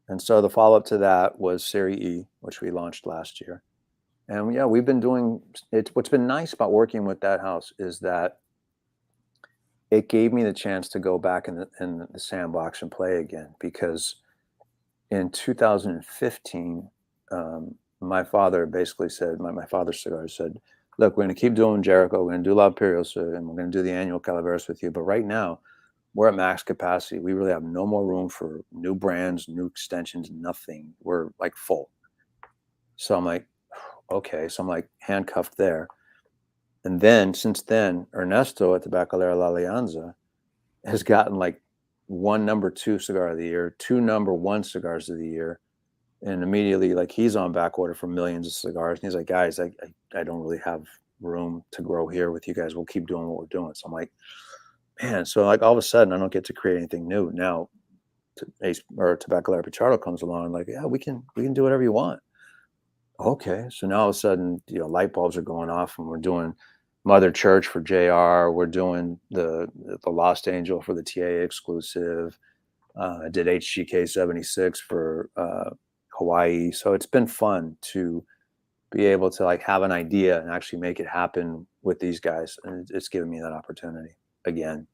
And so the follow-up to that was Serie E, which we launched last year. And yeah, we've been doing it. What's been nice about working with that house is that it gave me the chance to go back in the sandbox and play again. Because in 2015, my father basically said, my father's cigar said, look, we're going to keep doing Jericho. We're going to do La Imperiosa, and we're going to do the annual Calaveras with you. But right now, we're at max capacity. We really have no more room for new brands, new extensions, nothing. We're like full. So I'm like, okay. So I'm like handcuffed there. And then since then, Ernesto at Tabacalera La Alianza has gotten like 1 number 2 cigar of the year, 2 number 1 cigars of the year. And immediately, like, he's on back order for millions of cigars. And he's like, guys, I don't really have room to grow here with you guys. We'll keep doing what we're doing. So I'm like, man, so like all of a sudden I don't get to create anything new. Now Tabacalera Pichardo comes along, like, yeah, we can do whatever you want. Okay. So now all of a sudden, light bulbs are going off, and we're doing Mother Church for JR. We're doing the Lost Angel for the TA exclusive. I did HGK 76 for Hawaii. So it's been fun to be able to like have an idea and actually make it happen with these guys. And it's given me that opportunity again,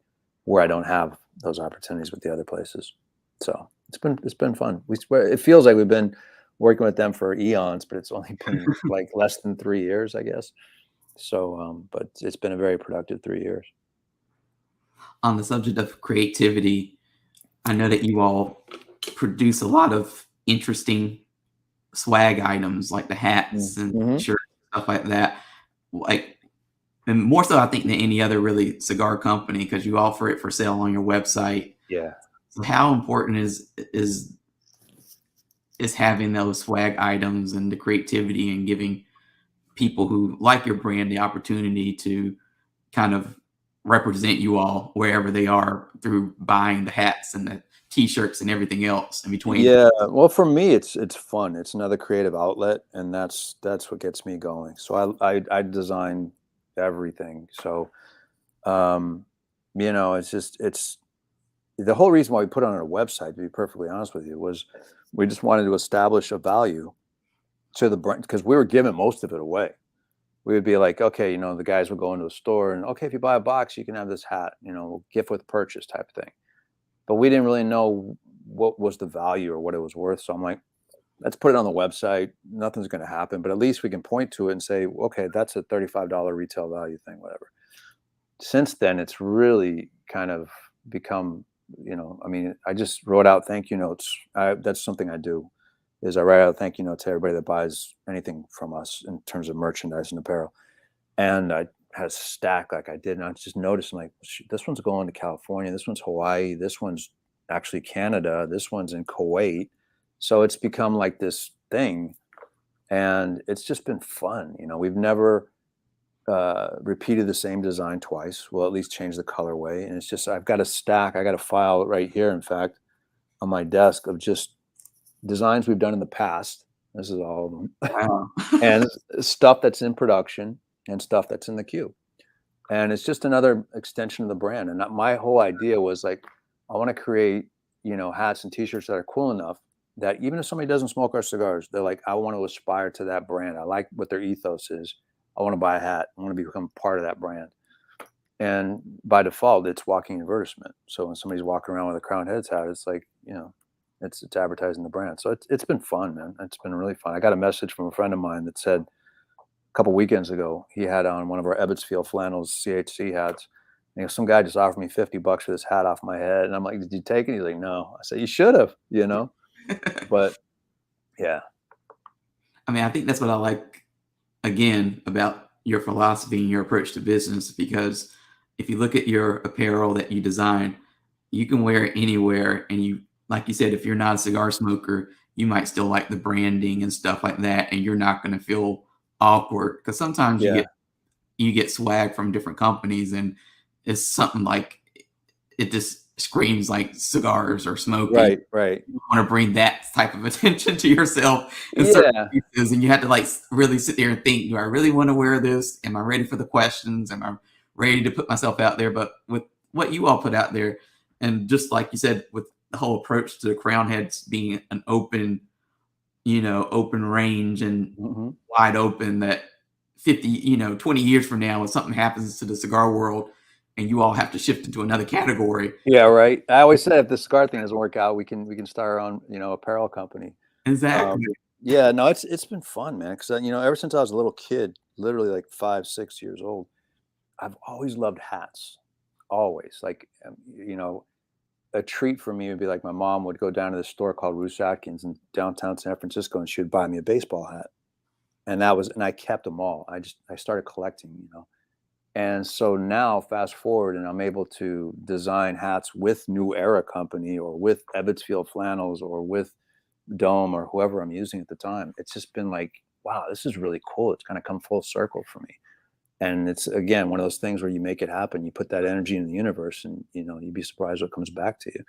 where I don't have those opportunities with the other places. So it's been fun. It feels like we've been working with them for eons, but it's only been like less than 3 years, I guess. So, but it's been a very productive 3 years. On the subject of creativity, I know that you all produce a lot of interesting swag items like the hats and shirts, stuff like that. Like, and more so, I think, than any other really cigar company, because you offer it for sale on your website. Yeah. So how important is having those swag items and the creativity and giving people who like your brand the opportunity to kind of represent you all wherever they are through buying the hats and the t-shirts and everything else in between? Yeah, well, for me, it's fun. It's another creative outlet, and that's what gets me going. So I design everything. So, it's the whole reason why we put it on our website, to be perfectly honest with you, was we just wanted to establish a value to the brand, because we were giving most of it away. We would be like, okay, the guys would go into a store and, okay, if you buy a box, you can have this hat, gift with purchase type of thing. But we didn't really know what was the value or what it was worth. So I'm like, let's put it on the website. Nothing's going to happen, but at least we can point to it and say, okay, that's a $35 retail value thing, whatever. Since then, it's really kind of become, I just wrote out thank you notes. That's something I do, is I write out thank you notes to everybody that buys anything from us in terms of merchandise and apparel. And I had a stack like I did, and I just noticed, I'm like, this one's going to California, this one's Hawaii, this one's actually Canada, this one's in Kuwait. So it's become like this thing, and it's just been fun. We've never repeated the same design twice. We'll at least change the colorway. And it's just, I've got a stack, I got a file right here, in fact, on my desk, of just designs we've done in the past. This is all of them. Wow. And stuff that's in production and stuff that's in the queue. And it's just another extension of the brand. And my whole idea was like, I want to create, hats and t-shirts that are cool enough that even if somebody doesn't smoke our cigars, they're like, I want to aspire to that brand. I like what their ethos is. I want to buy a hat. I want to become part of that brand. And by default, it's walking advertisement. So when somebody's walking around with a Groundheads hat, it's like, it's advertising the brand. So it's been fun, man. It's been really fun. I got a message from a friend of mine that said a couple weekends ago, he had on one of our Ebbetsfield flannels CHC hats. And some guy just offered me $50 for this hat off my head. And I'm like, did you take it? He's like, no. I said, you should have, but yeah. I mean, I think that's what I like, again, about your philosophy and your approach to business, because if you look at your apparel that you design, you can wear it anywhere. And you, like you said, if you're not a cigar smoker, you might still like the branding and stuff like that. And you're not going to feel awkward, because sometimes you get swag from different companies and it's something like, it just screams like cigars or smoking. Right. You want to bring that type of attention to yourself in certain pieces, and you have to like really sit there and think, do I really want to wear this? Am I ready for the questions? Am I ready to put myself out there? But with what you all put out there, and just like you said, with the whole approach to the Groundheads being an open, open range and wide open, that 50, 20 years from now, when something happens to the cigar world and you all have to shift into another category. Yeah, right. I always say if the cigar thing doesn't work out, we can start our own, apparel company. Exactly. Yeah, no, it's been fun, man. Because ever since I was a little kid, literally like 5, 6 years old, I've always loved hats. Always, like, a treat for me would be like my mom would go down to the store called Roos Atkins in downtown San Francisco, and she would buy me a baseball hat, and I kept them all. I started collecting, And so now fast forward and I'm able to design hats with New Era Company or with Ebbetsfield Flannels or with Dome or whoever I'm using at the time. It's just been like, wow, this is really cool. It's kind of come full circle for me. And it's, again, one of those things where you make it happen. You put that energy in the universe and, you'd be surprised what comes back to you.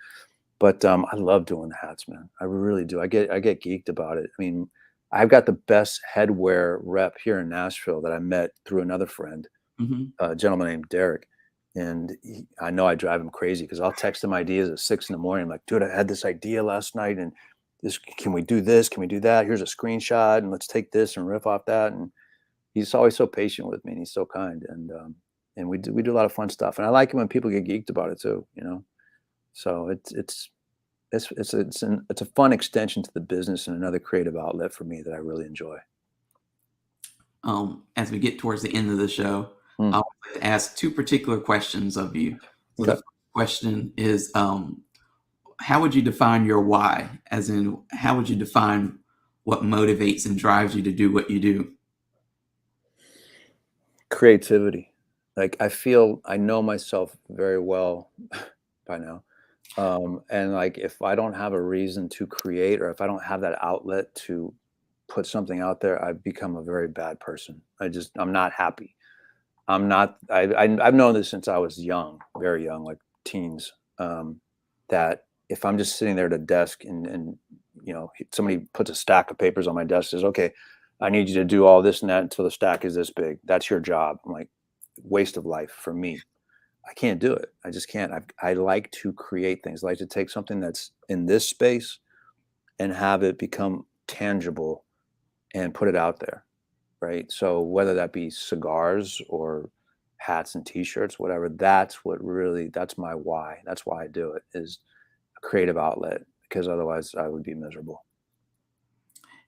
But I love doing the hats, man. I really do. I get geeked about it. I mean, I've got the best headwear rep here in Nashville that I met through another friend, Mhm. a gentleman named Derek. And I know I drive him crazy because I'll text him ideas at 6 a.m. I'm like, dude, I had this idea last night and can we do this? Can we do that? Here's a screenshot and let's take this and riff off that. And he's always so patient with me and he's so kind. And we do a lot of fun stuff. And I like it when people get geeked about it too, So it's a fun extension to the business and another creative outlet for me that I really enjoy. As we get towards the end of the show, I would like to ask two particular questions of you. So Okay. the first question is, how would you define your why? As in, how would you define what motivates and drives you to do what you do? Creativity. Like I know myself very well by now. And like if I don't have a reason to create or if I don't have that outlet to put something out there, I've become a very bad person. I'm not happy. I've known this since I was young, very young, like teens, that if I'm just sitting there at a desk and somebody puts a stack of papers on my desk, says, okay, I need you to do all this and that until the stack is this big. That's your job. I'm like, waste of life for me. I can't do it. I just can't. I like to create things. I like to take something that's in this space and have it become tangible and put it out there. Right. So whether that be cigars or hats and t-shirts, whatever, that's my why. That's why I do it, is a creative outlet, because otherwise I would be miserable.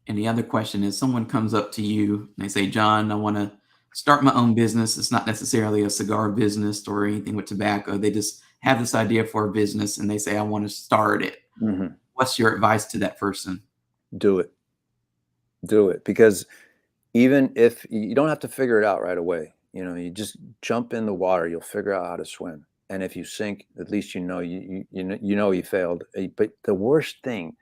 And the other question is, someone comes up to you and they say, John, I want to start my own business. It's not necessarily a cigar business or anything with tobacco. They just have this idea for a business and they say, I want to start it. Mm-hmm. What's your advice to that person? Do it. Do it. Because even if you don't have to figure it out right away, you just jump in the water, you'll figure out how to swim. And if you sink, at least you failed. But the worst thing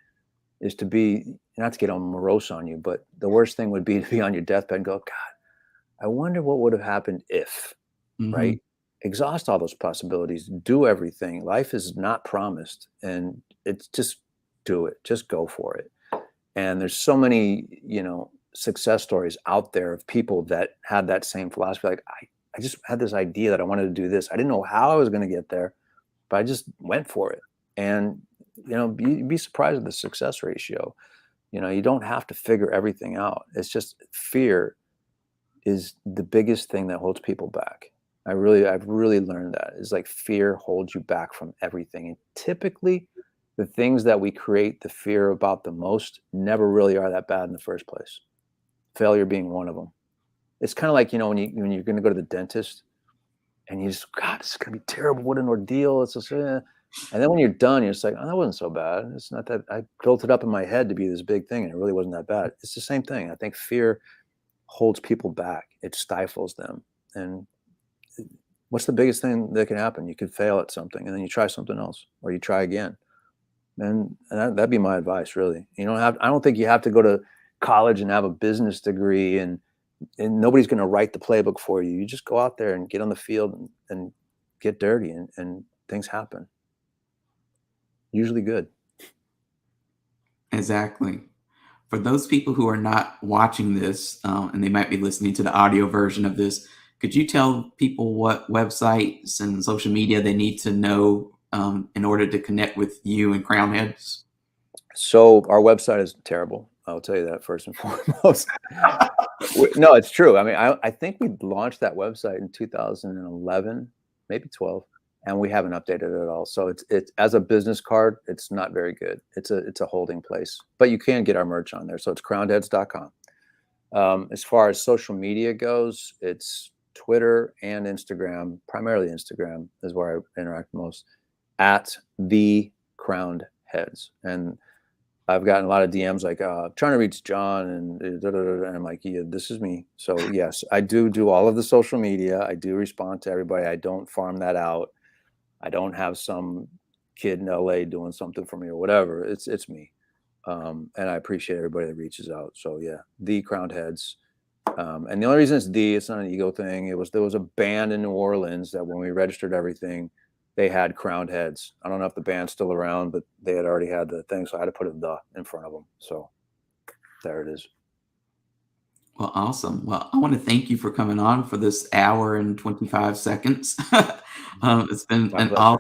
is to be, not to get on morose on you, but the worst thing would be to be on your deathbed and go, God, I wonder what would have happened if, Mm-hmm. right? Exhaust all those possibilities, do everything. Life is not promised, and it's just do it, just go for it. And there's so many, success stories out there of people that had that same philosophy. Like, I just had this idea that I wanted to do this. I didn't know how I was going to get there, but I just went for it. And, be surprised at the success ratio. You don't have to figure everything out. It's just fear is the biggest thing that holds people back. I've really learned that. It's like fear holds you back from everything. And typically the things that we create the fear about the most never really are that bad in the first place. Failure being one of them. It's kind of like, when you're going to go to the dentist and you just, God, this is going to be terrible. What an ordeal. It's just, And then when you're done, you're just like, oh, that wasn't so bad. It's not that I built it up in my head to be this big thing and it really wasn't that bad. It's the same thing. I think fear holds people back. It stifles them. And what's the biggest thing that can happen? You could fail at something and then you try something else or you try again. And that'd be my advice, really. I don't think you have to go to college and have a business degree and nobody's going to write the playbook for you. You just go out there and get on the field and get dirty and things happen. Usually good. Exactly. For those people who are not watching this, and they might be listening to the audio version of this, could you tell people what websites and social media they need to know in order to connect with you and Groundheads? So our website is terrible. I'll tell you that first and foremost. No, it's true. I mean, I think we launched that website in 2011, maybe 12, and we haven't updated it at all. So it's as a business card, it's not very good. It's a holding place, but you can get our merch on there. So it's crownheads.com. As far as social media goes, it's Twitter and Instagram. Primarily Instagram is where I interact most, at the Crowned Heads. And I've gotten a lot of DMs like, trying to reach John and and I'm like, yeah, this is me. So yes, I do all of the social media. I do respond to everybody. I don't farm that out. I don't have some kid in LA doing something for me or whatever. It's me. And I appreciate everybody that reaches out. So yeah, the Groundheads. And the only reason it's not an ego thing. There was a band in New Orleans that when we registered everything, they had crowned heads. I don't know if the band's still around, but they had already had the thing, so I had to put a "the" in front of them. So there it is. Well, awesome. Well, I want to thank you for coming on for this hour and 25 seconds. It's been My an pleasure.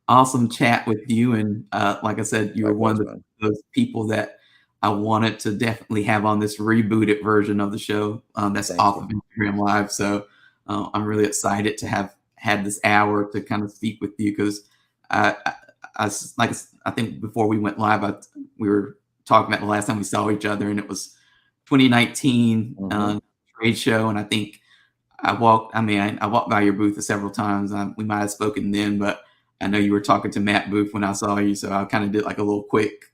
awesome chat with you. And like I said, you were one Likewise, of man. those people that I wanted to definitely have on this rebooted version of the show that's Thank off you. of Instagram Live. So I'm really excited to have had this hour to kind of speak with you because I, I, I think before we went live, we were talking about the last time we saw each other, and it was 2019 Hmm. trade show, and I think I walked by your booth several times. We might have spoken then, but I know you were talking to Matt Booth when I saw you, so I kind of did like a little quick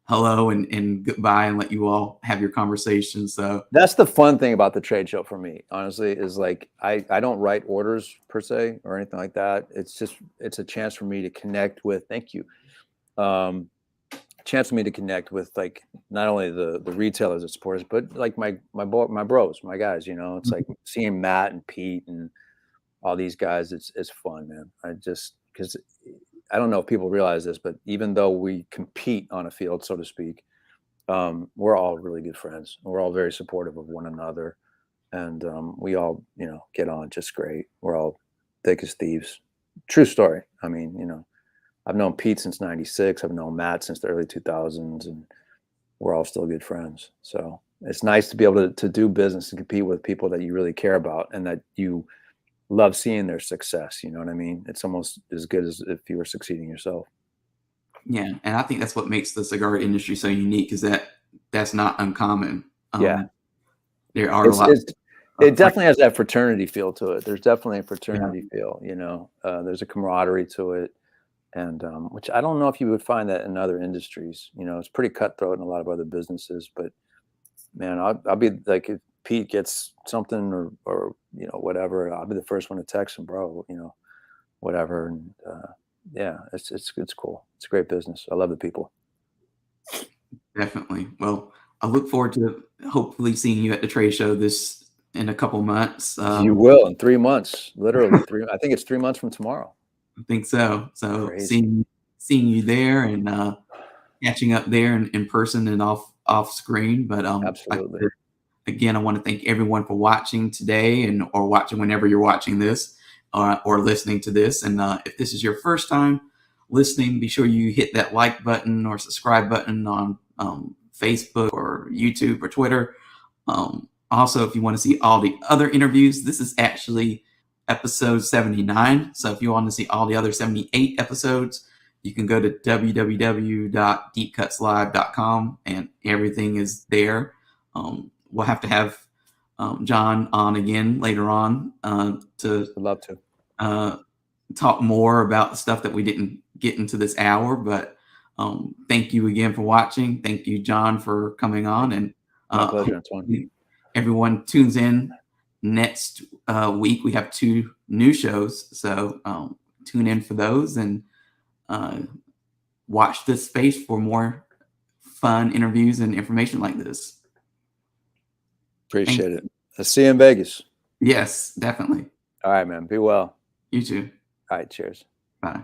hello and goodbye and let you all have your conversation. So That's the fun thing about the trade show for me, honestly, is like I don't write orders per se or anything like that. It's a chance for me to connect with. Thank you. Um, Chance for me to connect with like not only the retailers that support us, but like my bros, my guys. It's like seeing Matt and Pete and all these guys. It's fun, man. Because I don't know if people realize this, but even though we compete on a field, so to speak, we're all really good friends. We're all very supportive of one another, and we all get on just great. We're all thick as thieves. True story. I mean, I've known Pete since '96. I've known Matt since the early 2000s, and we're all still good friends. So it's nice to be able to do business and compete with people that you really care about and that you love seeing their success. You know what I mean? It's almost as good as if you were succeeding yourself. yeah, and I think that's what makes the cigar industry so unique is that that's not uncommon. Yeah, There are a it's lot it's it of friends. definitely has that fraternity feel to it. There's definitely a Yeah, fraternity feel. There's a camaraderie to it, and which I don't know if you would find that in other industries. It's pretty cutthroat in a lot of other businesses, but man, I'll be like if Pete gets something or whatever, I'll be the first one to text him, bro. Whatever, and yeah, it's cool. It's a great business. I love the people. definitely. Well, I look forward to hopefully seeing you at the trade show this in a couple months. You will in 3 months, literally three. I think it's 3 months from tomorrow. I think so. So Crazy. seeing you there and catching up there in person and off screen. But like I Absolutely. said, again, I want to thank everyone for watching today and or watching whenever you're watching this or listening to this. And if this is your first time listening, be sure you hit that like button or subscribe button on Facebook or YouTube or Twitter. Also, if you want to see all the other interviews, this is actually episode 79. So if you want to see all the other 78 episodes, you can go to www.deepcutslive.com and everything is there. We'll have to have John on again later on to Would love to. uh, talk more about the stuff that we didn't get into this hour. But thank you again for watching. Thank you, John, for coming on. Thank you. And My pleasure, Antoine. hopefully everyone tunes in next week. We have 2 new shows. So tune in for those and uh, watch this space for more fun interviews and information like this. Thank Appreciate it. you. I'll see you in Vegas. Yes, definitely. All right, man. Be well. You too. All right. Cheers. Bye.